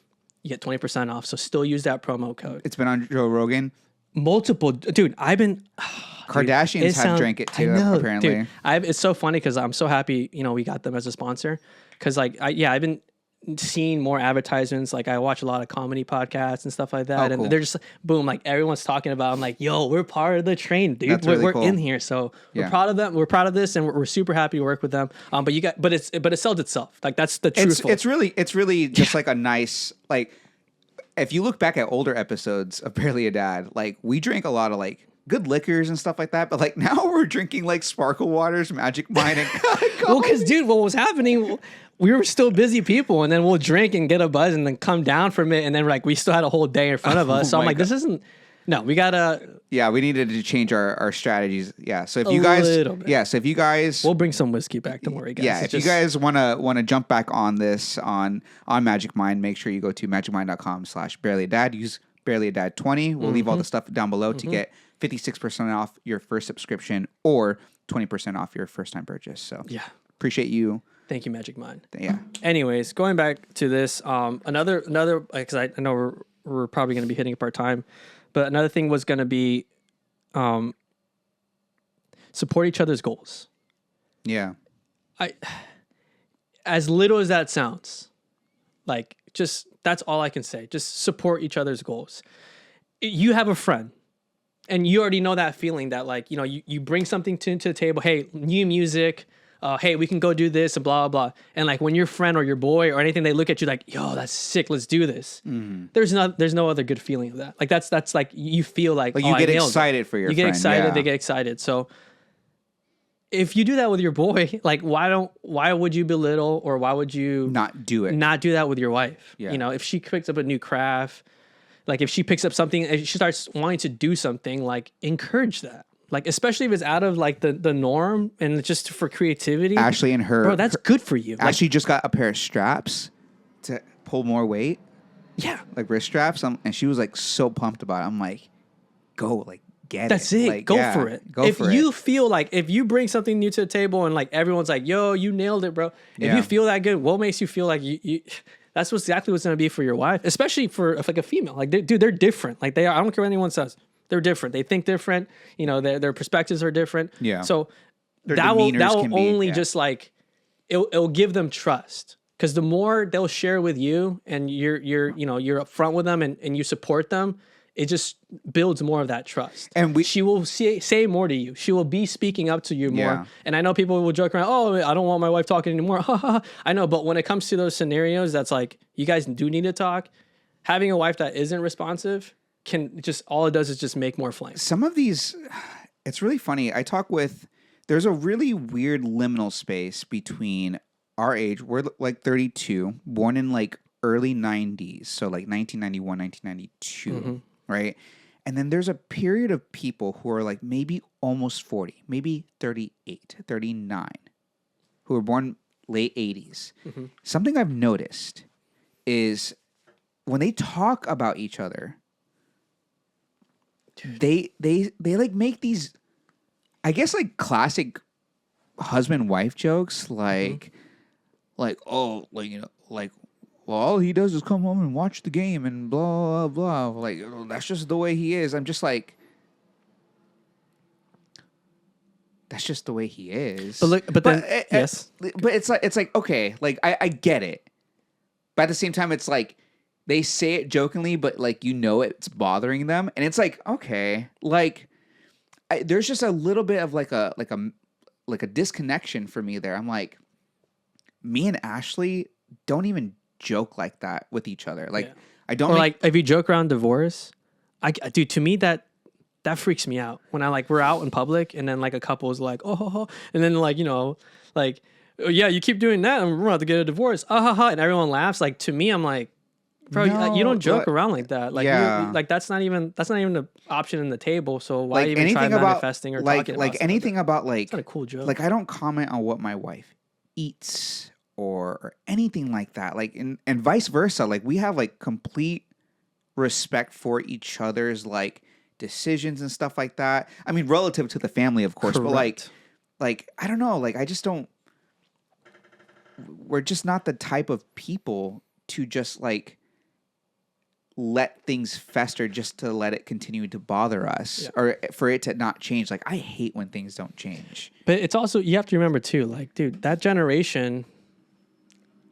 Speaker 1: you get 20% off. So still use that promo code.
Speaker 2: It's been on Joe Rogan.
Speaker 1: Multiple, dude. I've been.
Speaker 2: Kardashians have drank it too. Apparently,
Speaker 1: dude, it's so funny because I'm so happy. We got them as a sponsor because I've been seeing more advertisements. Like I watch a lot of comedy podcasts and stuff like that,
Speaker 2: Oh,
Speaker 1: and
Speaker 2: cool.
Speaker 1: they're just boom, like everyone's talking about. I'm like, yo, we're part of the train, dude.
Speaker 2: That's
Speaker 1: We're,
Speaker 2: really
Speaker 1: we're
Speaker 2: cool.
Speaker 1: in here, so we're
Speaker 2: Yeah.
Speaker 1: proud of them. We're proud of this, and we're super happy to work with them. But it sells itself. Like that's the truthful.
Speaker 2: It's really just like a nice, like, if you look back at older episodes of Barely a Dad, like we drank a lot of like good liquors and stuff like that, but like now we're drinking like sparkle waters, Magic Mine, and
Speaker 1: Well, because dude, what was happening? We were still busy people, and then we'll drink and get a buzz, and then come down from it, and then like we still had a whole day in front of us. So I'm
Speaker 2: my
Speaker 1: like, this isn't. No, we gotta.
Speaker 2: yeah, we needed to change our strategies. Yeah, so if
Speaker 1: A
Speaker 2: you guys,
Speaker 1: little bit.
Speaker 2: yeah, so if you guys,
Speaker 1: We'll bring some whiskey back. Don't worry, guys.
Speaker 2: yeah,
Speaker 1: It's
Speaker 2: if you
Speaker 1: just-
Speaker 2: guys want to jump back on this on Magic Mind, make sure you go to magicmind.com/barelyadad. Use barelyadad20. We'll leave all the stuff down below to get 56% off your first subscription or 20% off your first time purchase. So
Speaker 1: Yeah.
Speaker 2: appreciate you.
Speaker 1: Thank you, Magic Mind.
Speaker 2: Yeah.
Speaker 1: Anyways, going back to this, another because I know we're probably going to be hitting up our time, but another thing was going to be support each other's goals.
Speaker 2: Yeah.
Speaker 1: As little as that sounds, like just that's all I can say. Just support each other's goals. You have a friend, and you already know that feeling that like you bring something to the table. Hey, new music. Hey, we can go do this and blah blah blah. And like when your friend or your boy or anything, they look at you like, yo, that's sick. Let's do this. There's no other good feeling of that. Like that's like you feel like
Speaker 2: Like
Speaker 1: oh,
Speaker 2: you
Speaker 1: I
Speaker 2: get
Speaker 1: nailed it.
Speaker 2: excited for your
Speaker 1: You get
Speaker 2: friend,
Speaker 1: excited.
Speaker 2: yeah.
Speaker 1: They get excited. So if you do that with your boy, like why would you belittle or why would you
Speaker 2: Not do it.
Speaker 1: not do that with your wife?
Speaker 2: Yeah.
Speaker 1: If she picks up a new craft, like if she picks up something, if she starts wanting to do something, like encourage that. Like especially if it's out of like the norm and it's just for creativity.
Speaker 2: Ashley and her,
Speaker 1: Bro, that's good for you. Like,
Speaker 2: Ashley just got a pair of straps to pull more weight,
Speaker 1: yeah.
Speaker 2: like wrist straps, and she was like so pumped about it. I'm like, go, like get
Speaker 1: That's
Speaker 2: it.
Speaker 1: it.
Speaker 2: Like,
Speaker 1: Go
Speaker 2: yeah,
Speaker 1: for it.
Speaker 2: Go
Speaker 1: If
Speaker 2: for
Speaker 1: you
Speaker 2: it.
Speaker 1: feel like if you bring something new to the table and like everyone's like, yo, you nailed it, bro. If
Speaker 2: Yeah.
Speaker 1: you feel that good, what makes you feel like you that's what's exactly what's gonna be for your wife, especially for like a female. Like dude, they're different. Like they are, I don't care what anyone says. They're different. They think different. Their perspectives are different.
Speaker 2: Yeah.
Speaker 1: So
Speaker 2: Their
Speaker 1: that will
Speaker 2: demeanors can be-
Speaker 1: only
Speaker 2: yeah.
Speaker 1: just like it'll give them trust. Because the more they'll share with you and you're upfront with them and you support them, it just builds more of that trust.
Speaker 2: And
Speaker 1: she will say more to you. She will be speaking up to you more.
Speaker 2: Yeah.
Speaker 1: And I know people will joke around, oh, I don't want my wife talking anymore. I know, but when it comes to those scenarios, that's like, you guys do need to talk. Having a wife that isn't responsive can just, all it does is just make more flames.
Speaker 2: Some of these, it's really funny. There's a really weird liminal space between our age. We're like 32, born in like early 90s. So like 1991, 1992, right? And then there's a period of people who are like maybe almost 40, maybe 38, 39, who were born late 80s. Something I've noticed is when they talk about each other, they like make these, I guess, like classic husband wife jokes, like oh, like like, well, all he does is come home and watch the game and blah blah blah. Like, oh, that's just the way he is. I'm just like, that's just the way he is.
Speaker 1: But look, but then, yes.
Speaker 2: But it's like okay, like I get it, but at the same time, it's like they say it jokingly, but like it's bothering them, and it's like okay, like there's just a little bit of like a disconnection for me there. I'm like, me and Ashley don't even joke like that with each other. Like
Speaker 1: Yeah.
Speaker 2: I don't
Speaker 1: Or
Speaker 2: make-
Speaker 1: like if you joke around divorce, dude, to me that freaks me out when we're out in public and then like a couple is like, oh, and then like, like, oh, yeah, you keep doing that and we're about to get a divorce. And everyone laughs. Like to me, I'm like, bro,
Speaker 2: No,
Speaker 1: you don't joke
Speaker 2: but-
Speaker 1: around like that. Like,
Speaker 2: Yeah.
Speaker 1: like that's not even an option in the table. So why
Speaker 2: like
Speaker 1: even try
Speaker 2: anything about
Speaker 1: manifesting or
Speaker 2: like
Speaker 1: talking about
Speaker 2: like
Speaker 1: stuff like
Speaker 2: anything
Speaker 1: that?
Speaker 2: about like
Speaker 1: It's not a cool joke.
Speaker 2: like I don't comment on what my wife eats or anything like that. Like and vice versa. Like we have like complete respect for each other's like decisions and stuff like that. I mean, relative to the family, of course, but
Speaker 1: Correct.
Speaker 2: like I don't know. Like I just don't. We're just not the type of people to just like let things fester just to let it continue to bother us or for it to not change. Like I hate when things don't change.
Speaker 1: But it's also, you have to remember too, like, dude, that generation,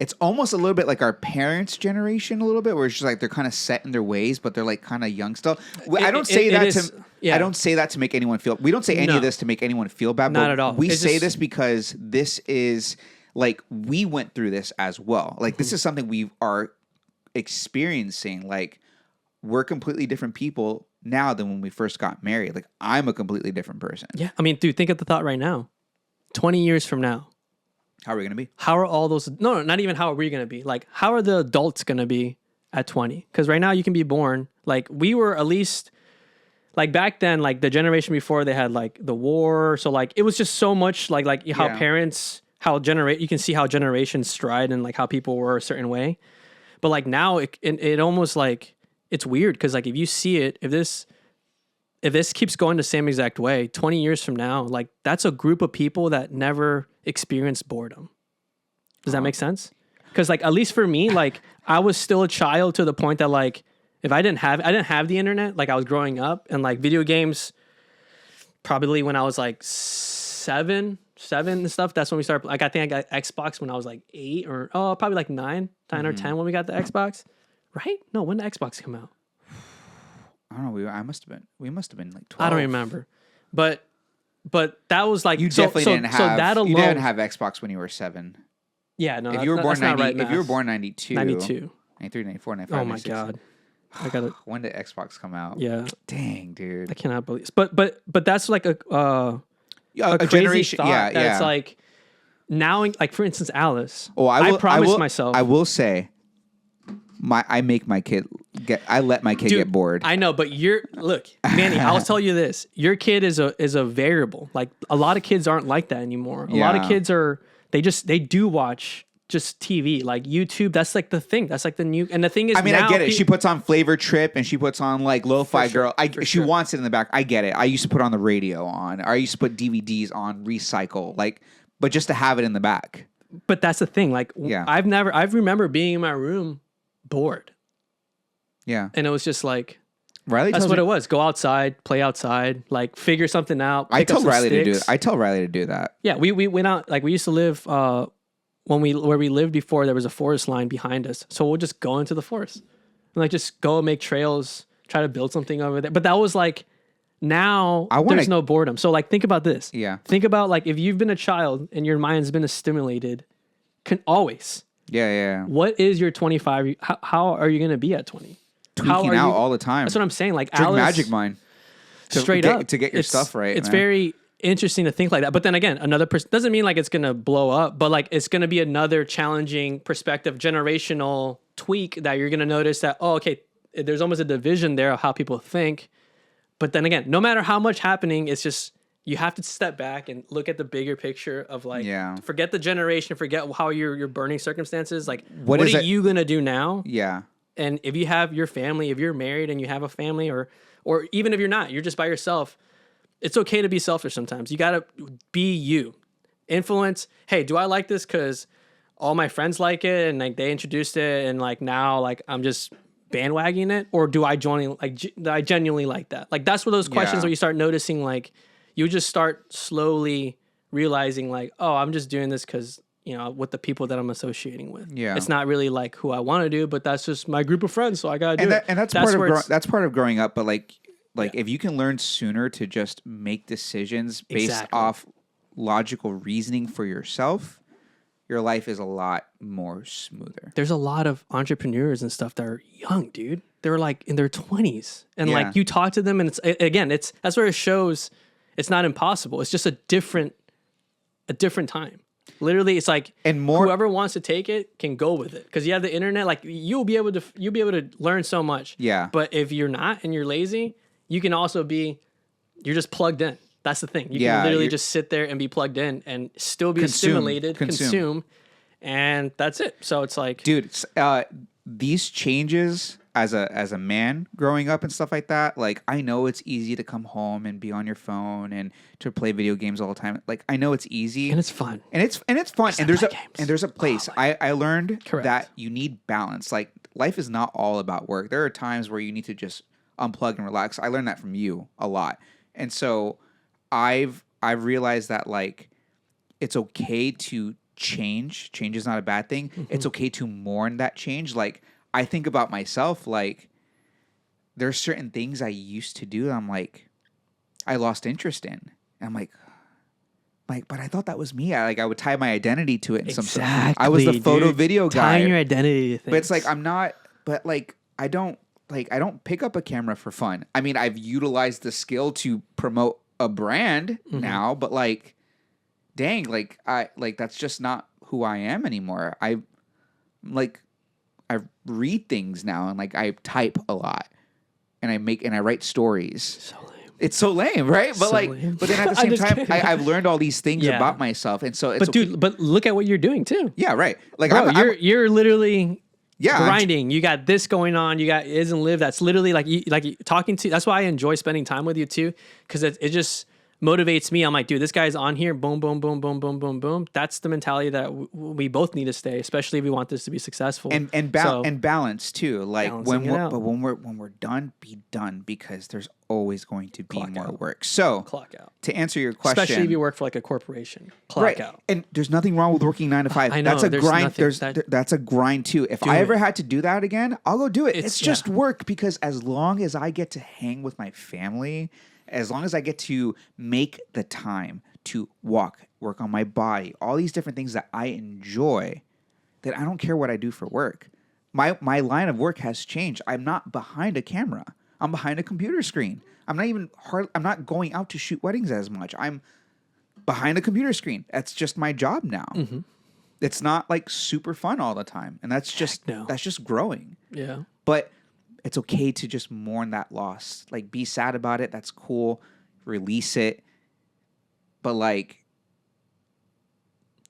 Speaker 2: it's almost a little bit like our parents' generation, a little bit, where it's just like they're kind of set in their ways, but they're like kind of young still. I don't say that to. Yeah. I don't say that to make anyone feel. We don't say any of this to make anyone feel bad.
Speaker 1: Not
Speaker 2: but
Speaker 1: at all.
Speaker 2: We say this because this is like we went through this as well. Like this is something we are experiencing. Like we're completely different people now than when we first got married. Like I'm a completely different person.
Speaker 1: Yeah, I mean, dude, think of the thought right now. 20 years from now.
Speaker 2: How are we going to be?
Speaker 1: How are all those... No, not even how are we going to be. Like, how are the adults going to be at 20? Because right now you can be born... Like, we were at least... Like, back then, like, the generation before, they had, like, the war. So, like, it was just so much, like how parents... You can see how generations stride and, like, how people were a certain way. But, like, now, it almost, like... It's weird, because, like, if you see it... If this keeps going the same exact way, 20 years from now, like, that's a group of people that never experienced boredom. Does that make sense? Because, like, at least for me, like, I was still a child to the point that, like, if I didn't have the internet, like, I was growing up, and, like, video games, probably when I was, like, seven and stuff, that's when we started. Like, I think I got Xbox when I was, like, 8 or, probably, like, 9 or 10 when we got the Xbox. Right? No, when did the Xbox come out?
Speaker 2: I don't know. We must have been like 12.
Speaker 1: I don't remember, but that was like
Speaker 2: you definitely didn't have.
Speaker 1: So that alone,
Speaker 2: you didn't have Xbox when you were 7.
Speaker 1: Yeah, no.
Speaker 2: If you were born 90,
Speaker 1: right,
Speaker 2: if you were born 92,
Speaker 1: 93,
Speaker 2: 94, 95.
Speaker 1: Oh my
Speaker 2: 96.
Speaker 1: god, I got it.
Speaker 2: When did Xbox come out?
Speaker 1: Yeah,
Speaker 2: dang, dude,
Speaker 1: I cannot believe. But that's like a crazy
Speaker 2: generation.
Speaker 1: Thought
Speaker 2: yeah,
Speaker 1: that's like now, like for instance, Alice.
Speaker 2: Oh,
Speaker 1: I promised myself.
Speaker 2: I will say. I let my kid get bored.
Speaker 1: I know, but look, Manny, I'll tell you this. Your kid is a variable. Like a lot of kids aren't like that anymore. A lot of kids they do watch just TV, like YouTube. That's like the thing. That's like the new, and the thing is,
Speaker 2: I mean, I get it. She puts on Flavor Trip and she puts on like Lo-Fi Girl. She wants it in the back. I get it. I used to put on the radio on. I used to put DVDs on Recycle, like, but just to have it in the back.
Speaker 1: But that's the thing. Like, I remember being in my room bored.
Speaker 2: Yeah.
Speaker 1: And it was just like,
Speaker 2: Riley
Speaker 1: that's what it was. Go outside, play outside, like figure something out.
Speaker 2: I tell Riley to do that.
Speaker 1: Yeah, we went out, like we used to live where we lived before, there was a forest line behind us. So we'll just go into the forest. And like just go make trails, try to build something over there. But that was like now there's no boredom. So like think about this.
Speaker 2: Yeah.
Speaker 1: Think about like if you've been a child and your mind's been stimulated, can always.
Speaker 2: Yeah.
Speaker 1: What is your 25? How are you going to be at 20?
Speaker 2: Tweaking out all the time.
Speaker 1: That's what I'm saying. Like
Speaker 2: Drink
Speaker 1: Alice,
Speaker 2: Magic Mind.
Speaker 1: Straight up.
Speaker 2: To get your stuff right.
Speaker 1: It's
Speaker 2: man.
Speaker 1: very interesting to think like that. But then again, another person doesn't mean like it's going to blow up, but like it's going to be another challenging perspective, generational tweak that you're going to notice that, oh, okay, there's almost a division there of how people think. But then again, no matter how much happening, it's just, you have to step back and look at the bigger picture of like, forget the generation, forget how your burning circumstances. Like, what are you going to do now?
Speaker 2: Yeah.
Speaker 1: And if you have your family, if you're married and you have a family, or even if you're not, you're just by yourself, it's okay to be selfish sometimes. You got to be you. Influence, hey, do I like this because all my friends like it and like they introduced it and like now like I'm just bandwagoning it? Or do I genuinely like that? Like that's one of those questions where you start noticing like, you just start slowly realizing like, oh, I'm just doing this because, you know, with the people that I'm associating with. Yeah. It's not really like who I want to do, but that's just my group of friends. So I got to do it.
Speaker 2: And that's part of growing up. But like if you can learn sooner to just make decisions based off logical reasoning for yourself, your life is a lot more smoother.
Speaker 1: There's a lot of entrepreneurs and stuff that are young, dude. They're like in their 20s. And like you talk to them and that's where it shows it's not impossible. It's just a different time. Literally, it's like whoever wants to take it can go with it because you have the internet. Like you'll be able to learn so much.
Speaker 2: Yeah.
Speaker 1: But if you're not and you're lazy, you can also you're just plugged in. That's the thing. You can literally just sit there and be plugged in and still be stimulated, consume, and that's it. So it's like,
Speaker 2: dude, these changes. As a man growing up and stuff like that, like I know it's easy to come home and be on your phone and to play video games all the time. Like I know it's easy
Speaker 1: and it's fun
Speaker 2: and it's fun and there's a place. I learned that you need balance. Like life is not all about work. There are times where you need to just unplug and relax. I learned that from you a lot, and so I've realized that like it's okay to change. Change is not a bad thing. It's okay to mourn that change. Like, I think about myself, like, there's certain things I used to do that I'm like, I lost interest in. And I'm like, but I thought that was me. I would tie my identity to it in some sort. I was the photo video guy.
Speaker 1: Tying your identity to things.
Speaker 2: But it's like, I'm not, but like, I don't pick up a camera for fun. I mean, I've utilized the skill to promote a brand now, but like, dang, like that's just not who I am anymore. I read things now, and like I type a lot, and I write stories.
Speaker 1: So lame.
Speaker 2: It's so lame, right? But
Speaker 1: So
Speaker 2: like,
Speaker 1: lame.
Speaker 2: but then at the same time, I've learned all these things about myself, and so it's
Speaker 1: but look at what you're doing too.
Speaker 2: yeah, right. Like,
Speaker 1: Bro, you're literally
Speaker 2: Yeah,
Speaker 1: grinding. You got this going on. You got Is and Live. That's literally like talking to. That's why I enjoy spending time with you too, because it just motivates me. I'm like, dude, this guy's on here. Boom, boom, boom, boom, boom, boom, boom. That's the mentality that we both need to stay, especially if we want this to be successful.
Speaker 2: And balance too. Like when we're done, be done, because there's always going to be more work. So
Speaker 1: clock out.
Speaker 2: To answer your question,
Speaker 1: especially if you work for like a corporation, clock out.
Speaker 2: And there's nothing wrong with working 9 to 5.
Speaker 1: I know,
Speaker 2: that's a grind.
Speaker 1: nothing,
Speaker 2: That's a grind too. If I ever had to do that again, I'll go do it. It's just work, because as long as I get to hang with my family, as long as I get to make the time to work on my body, all these different things that I enjoy, then I don't care what I do for work. My line of work has changed. I'm not behind a camera. I'm behind a computer screen. I'm not going out to shoot weddings as much. I'm behind a computer screen. That's just my job now. Mm-hmm. It's not like super fun all the time, and that's just growing.
Speaker 1: Yeah,
Speaker 2: but it's okay to just mourn that loss. Like, be sad about it. That's cool. Release it. But like,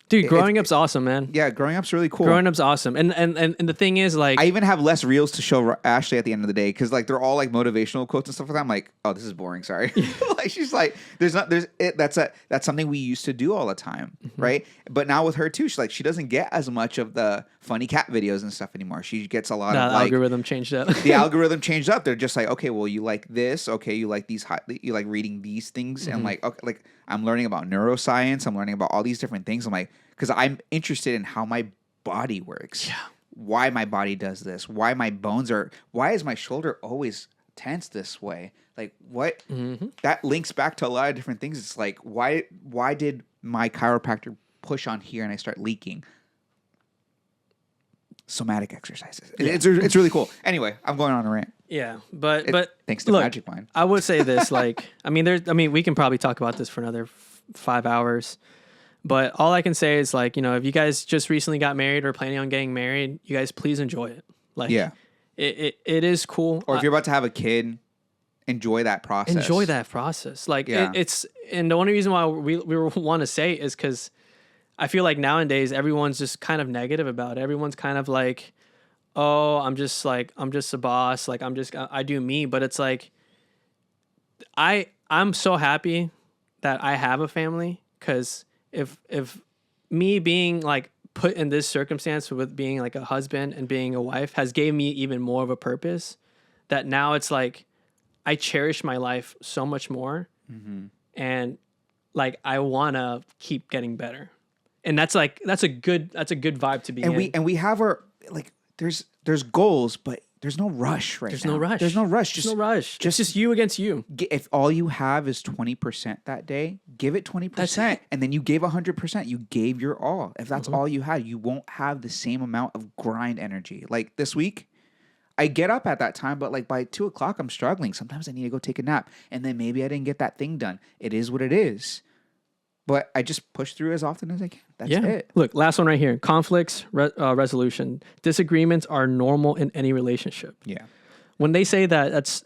Speaker 1: dude, growing up's awesome, man.
Speaker 2: Yeah, growing up's really cool.
Speaker 1: Growing up's awesome. And the thing is, like,
Speaker 2: I even have less reels to show Ashley at the end of the day, because like they're all like motivational quotes and stuff like that. I'm like, oh, this is boring. Sorry. Like, she's like, that's something we used to do all the time, right? But now with her too, she's like, she doesn't get as much of the funny cat videos and stuff anymore. She gets a lot of like,
Speaker 1: algorithm changed up.
Speaker 2: The algorithm changed up. They're just like, okay, well, you like this. Okay, you like these. You like reading these things, and like, okay, like I'm learning about neuroscience. I'm learning about all these different things. I'm like, because I'm interested in how my body works. Yeah. Why my body does this. Why my bones are. Why is my shoulder always tense this way? Like, what? Mm-hmm. That links back to a lot of different things. It's like, why did my chiropractor push on here and I start leaking? Somatic exercises. Yeah. It's really cool. Anyway, I'm going on a rant.
Speaker 1: Yeah, but
Speaker 2: thanks to Magic Mind.
Speaker 1: I would say this, like, I mean, we can probably talk about this for another 5 hours. But all I can say is, like, you know, if you guys just recently got married or planning on getting married, you guys please enjoy it. Like, yeah, it is cool.
Speaker 2: Or if you're about to have a kid, enjoy that process.
Speaker 1: Enjoy that process. Like, it's and the only reason why we want to say it is because I feel like nowadays everyone's just kind of negative about it. Everyone's kind of like, oh, I'm just a boss. Like, I do me. But it's like, I'm so happy that I have a family, because if me being like put in this circumstance with being like a husband and being a wife has gave me even more of a purpose, that now it's like I cherish my life so much more, and like I want to keep getting better. And that's a good vibe to be in.
Speaker 2: And we have our, like, there's goals, but there's no rush
Speaker 1: There's no rush.
Speaker 2: There's no rush.
Speaker 1: There's no rush. Just you against you.
Speaker 2: If all you have is 20% that day, give it 20%. And then you gave 100%. You gave your all. If that's all you had, you won't have the same amount of grind energy. Like this week, I get up at that time, but like by 2:00, I'm struggling. Sometimes I need to go take a nap. And then maybe I didn't get that thing done. It is what it is. But I just push through as often as I can. That's it.
Speaker 1: Look, last one right here. Conflicts, resolution. Disagreements are normal in any relationship.
Speaker 2: Yeah.
Speaker 1: When they say that, it's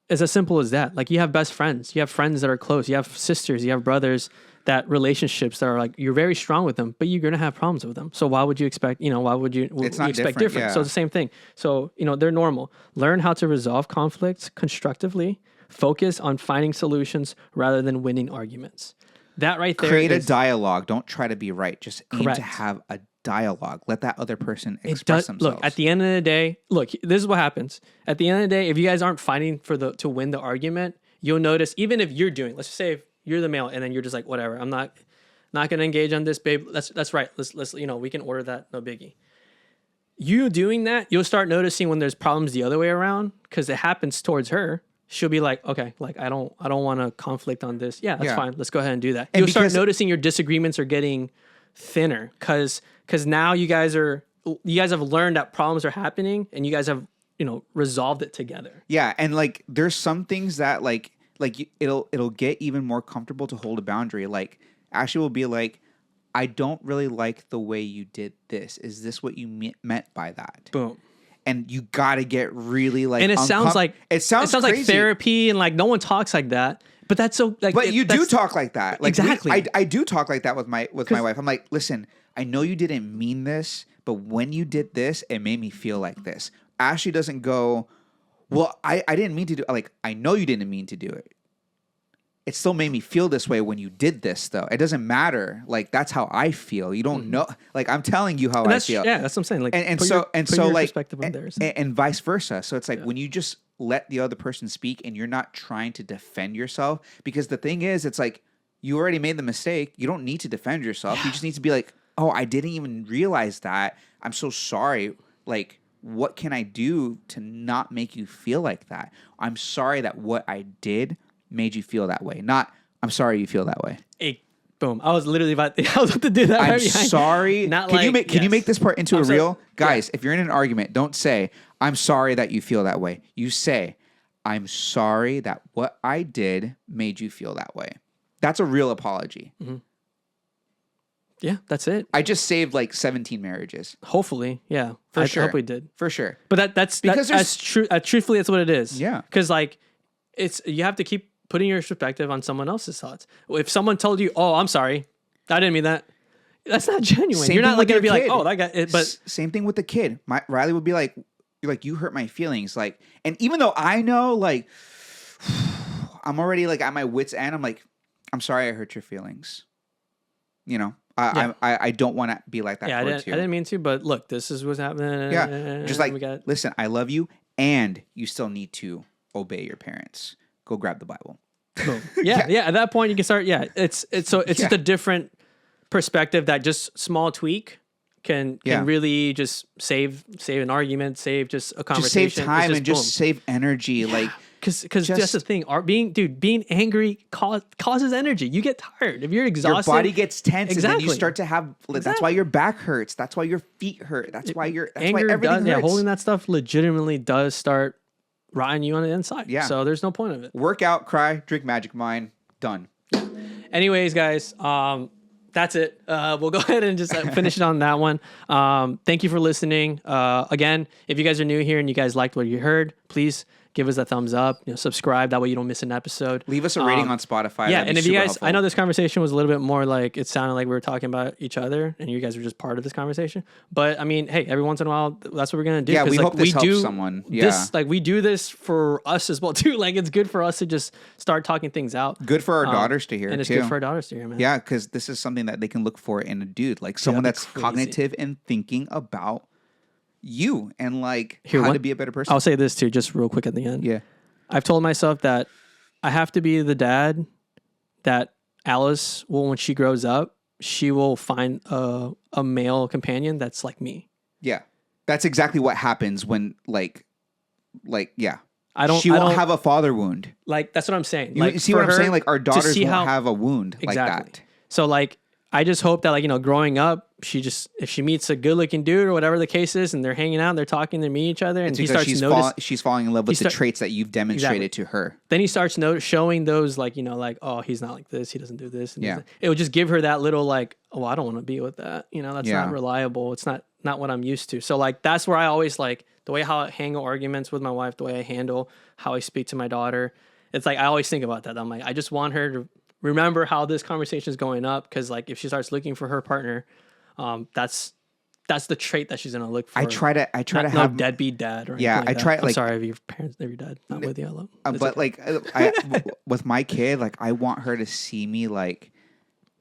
Speaker 1: as simple as that. Like, you have best friends. You have friends that are close. You have sisters. You have brothers. That relationships that are like, you're very strong with them, but you're going to have problems with them. So why would you expect, why would you expect different?
Speaker 2: Yeah.
Speaker 1: So it's the same thing. So, they're normal. Learn how to resolve conflicts constructively. Focus on finding solutions rather than winning arguments. That right there.
Speaker 2: Create a dialogue. Don't try to be right. Just aim to have a dialogue. Let that other person express themselves.
Speaker 1: Look, at the end of the day, this is what happens. At the end of the day, if you guys aren't fighting to win the argument, you'll notice, even if you're doing, let's just say if you're the male and then you're just like, whatever, I'm not, Not gonna engage on this, babe. That's right. Let's we can order that. No biggie. You doing that, you'll start noticing when there's problems the other way around because it happens towards her. She'll be like, okay, like I don't want to conflict on this. Yeah, that's fine. Let's go ahead and do that. You'll start noticing your disagreements are getting thinner because now you guys have learned that problems are happening and you guys have resolved it together.
Speaker 2: Yeah, and like there's some things that it'll get even more comfortable to hold a boundary. Like Ashley will be like, I don't really like the way you did this. Is this what you meant by that?
Speaker 1: Boom.
Speaker 2: And you got to get really like,
Speaker 1: and it sounds like
Speaker 2: crazy.
Speaker 1: Like therapy, and like no one talks like that. But that's so like.
Speaker 2: But you do talk like that. Like
Speaker 1: exactly.
Speaker 2: I do talk like that with my wife. I'm like, listen, I know you didn't mean this, but when you did this, it made me feel like this. Ashley doesn't go, well, I didn't mean to do. Like I know you didn't mean to do it. It still made me feel this way when you did this, though. It doesn't matter. Like that's how I feel. You don't know. Like I'm telling you how I feel.
Speaker 1: Yeah, that's what I'm saying. Like
Speaker 2: and so vice versa. So it's like when you just let the other person speak and you're not trying to defend yourself, because the thing is, it's like you already made the mistake. You don't need to defend yourself. You just need to be like, oh, I didn't even realize that. I'm so sorry. Like, what can I do to not make you feel like that? I'm sorry that what I did made you feel that way. Not, I'm sorry you feel that way.
Speaker 1: Hey, boom. I was about to do that.
Speaker 2: I'm sorry.
Speaker 1: Not
Speaker 2: can
Speaker 1: like,
Speaker 2: you make this part into a reel? Guys,
Speaker 1: yeah.
Speaker 2: If you're in an argument, don't say, I'm sorry that you feel that way. You say, I'm sorry that what I did made you feel that way. That's a real apology.
Speaker 1: Mm-hmm. Yeah, that's it.
Speaker 2: I just saved like 17 marriages.
Speaker 1: Hopefully, yeah.
Speaker 2: For sure.
Speaker 1: I hope we did.
Speaker 2: For sure.
Speaker 1: But that's true. Truthfully, that's what it is.
Speaker 2: Yeah.
Speaker 1: Because like, you have to keep putting your perspective on someone else's thoughts. If someone told you, "Oh, I'm sorry, I didn't mean that," that's not genuine. You're not like gonna be like, "Oh, that guy." But
Speaker 2: same thing with the kid. Riley would be like, you hurt my feelings." Like, and even though I know, like, I'm already like at my wit's end. I'm like, I'm sorry, I hurt your feelings. I don't want to be like that.
Speaker 1: Yeah, I didn't mean to, but look, this is what's happening.
Speaker 2: Yeah, just like, listen, I love you, and you still need to obey your parents. Go grab the Bible.
Speaker 1: Yeah. At that point, you can start. Yeah, it's just a different perspective that just small tweak can really just save an argument, save just a conversation,
Speaker 2: just save time and just save energy. Yeah. Like,
Speaker 1: because that's the thing. Being angry causes energy. You get tired if you're exhausted.
Speaker 2: Your body gets tense, and then you start to have. That's why your back hurts. That's why your feet hurt. That's why everything hurts.
Speaker 1: Yeah, holding that stuff legitimately does start rotting you on the inside. Yeah. So there's no point of it.
Speaker 2: Work out, cry, drink Magic Mind. Done.
Speaker 1: Anyways, guys, that's it. We'll go ahead and just finish it on that one. Thank you for listening. Again, if you guys are new here and you guys liked what you heard, please give us a thumbs up, subscribe. That way you don't miss an episode.
Speaker 2: Leave us a rating on Spotify.
Speaker 1: Yeah, and if you guys, helpful. I know this conversation was a little bit more like, it sounded like we were talking about each other and you guys were just part of this conversation. But I mean, hey, every once in a while, that's what we're going to do.
Speaker 2: Yeah, we hope this helps someone. Yeah.
Speaker 1: We do this for us as well too. Like it's good for us to just start talking things out.
Speaker 2: Good for our daughters to hear
Speaker 1: and it's
Speaker 2: too.
Speaker 1: good for our daughters to hear, man.
Speaker 2: Yeah, because this is something that they can look for in a dude. Like someone that's cognitive and thinking about you and like how to be a better person.
Speaker 1: I'll say this too, just real quick at the end.
Speaker 2: Yeah.
Speaker 1: I've told myself that I have to be the dad that Alice will, when she grows up, she will find a male companion that's like me.
Speaker 2: Yeah. That's exactly what happens when yeah. She
Speaker 1: won't
Speaker 2: have a father wound.
Speaker 1: Like, that's what I'm saying.
Speaker 2: You see what I'm saying? Like, our daughters won't have a wound like that.
Speaker 1: So, like, I just hope that, like, growing up, if she meets a good looking dude or whatever the case is, and they're hanging out, they're talking, they meet each other, and he starts
Speaker 2: she's falling in love with the traits that you've demonstrated to her.
Speaker 1: Then he starts showing those, like, like, oh, he's not like this, he doesn't do this. And it would just give her that little, like, oh, I don't want to be with that. That's not reliable. It's not what I'm used to. So, like, that's where I always, like, the way how I handle arguments with my wife, the way I handle how I speak to my daughter. It's like, I always think about that. I'm like, I just want her to remember how this conversation is going up, because like if she starts looking for her partner, that's the trait that she's gonna look for.
Speaker 2: I try to have
Speaker 1: deadbeat dad or
Speaker 2: I try.
Speaker 1: I'm sorry if your parents, if your dad not with you. I love.
Speaker 2: But okay. With my kid, like I want her to see me like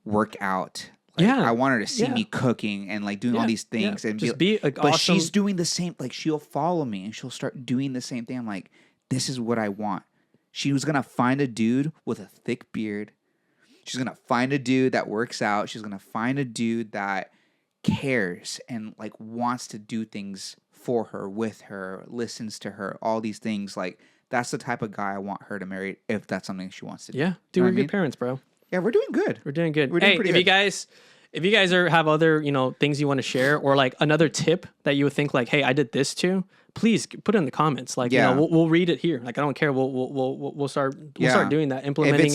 Speaker 2: work out. Like, I want her to see me cooking and like doing all these things and
Speaker 1: just be like,
Speaker 2: but
Speaker 1: awesome.
Speaker 2: She's doing the same. Like she'll follow me and she'll start doing the same thing. I'm like, this is what I want. She was gonna find a dude with a thick beard, She's going to find a dude that works out. She's going to find a dude that cares and like wants to do things for her, with her, listens to her, all these things. Like, that's the type of guy I want her to marry if that's something she wants to do.
Speaker 1: Yeah. Dude, we're good parents, bro.
Speaker 2: Yeah, we're doing good.
Speaker 1: We're doing good.
Speaker 2: We're doing
Speaker 1: Hey,
Speaker 2: pretty
Speaker 1: if
Speaker 2: good.
Speaker 1: you guys have other, things you want to share, or like another tip that you would think like, hey, I did this too, please put it in the comments. Like,
Speaker 2: Yeah.
Speaker 1: we'll read it here. Like, I don't care. We'll start doing that, implementing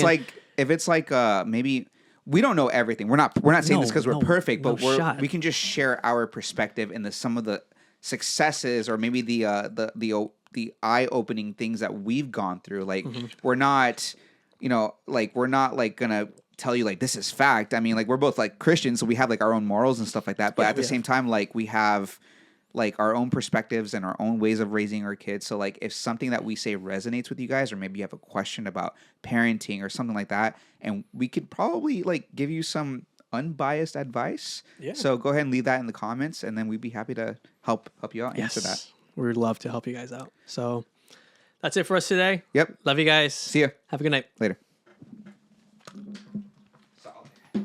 Speaker 2: If it's like maybe we don't know everything. We're not saying this because we're perfect, but we can just share our perspective in some of the successes, or maybe the eye-opening things that we've gone through. Like, we're not, we're not like gonna tell you like this is fact. I mean, like, we're both like Christians, so we have like our own morals and stuff like that. But at the same time, like, we have like our own perspectives and our own ways of raising our kids. So like, if something that we say resonates with you guys, or maybe you have a question about parenting or something like that, and we could probably like give you some unbiased advice. Yeah. So go ahead and leave that in the comments, and then we'd be happy to help you out, answer that.
Speaker 1: We would love to help you guys out. So that's it for us today.
Speaker 2: Yep.
Speaker 1: Love you guys.
Speaker 2: See ya.
Speaker 1: Have a good night.
Speaker 2: Later.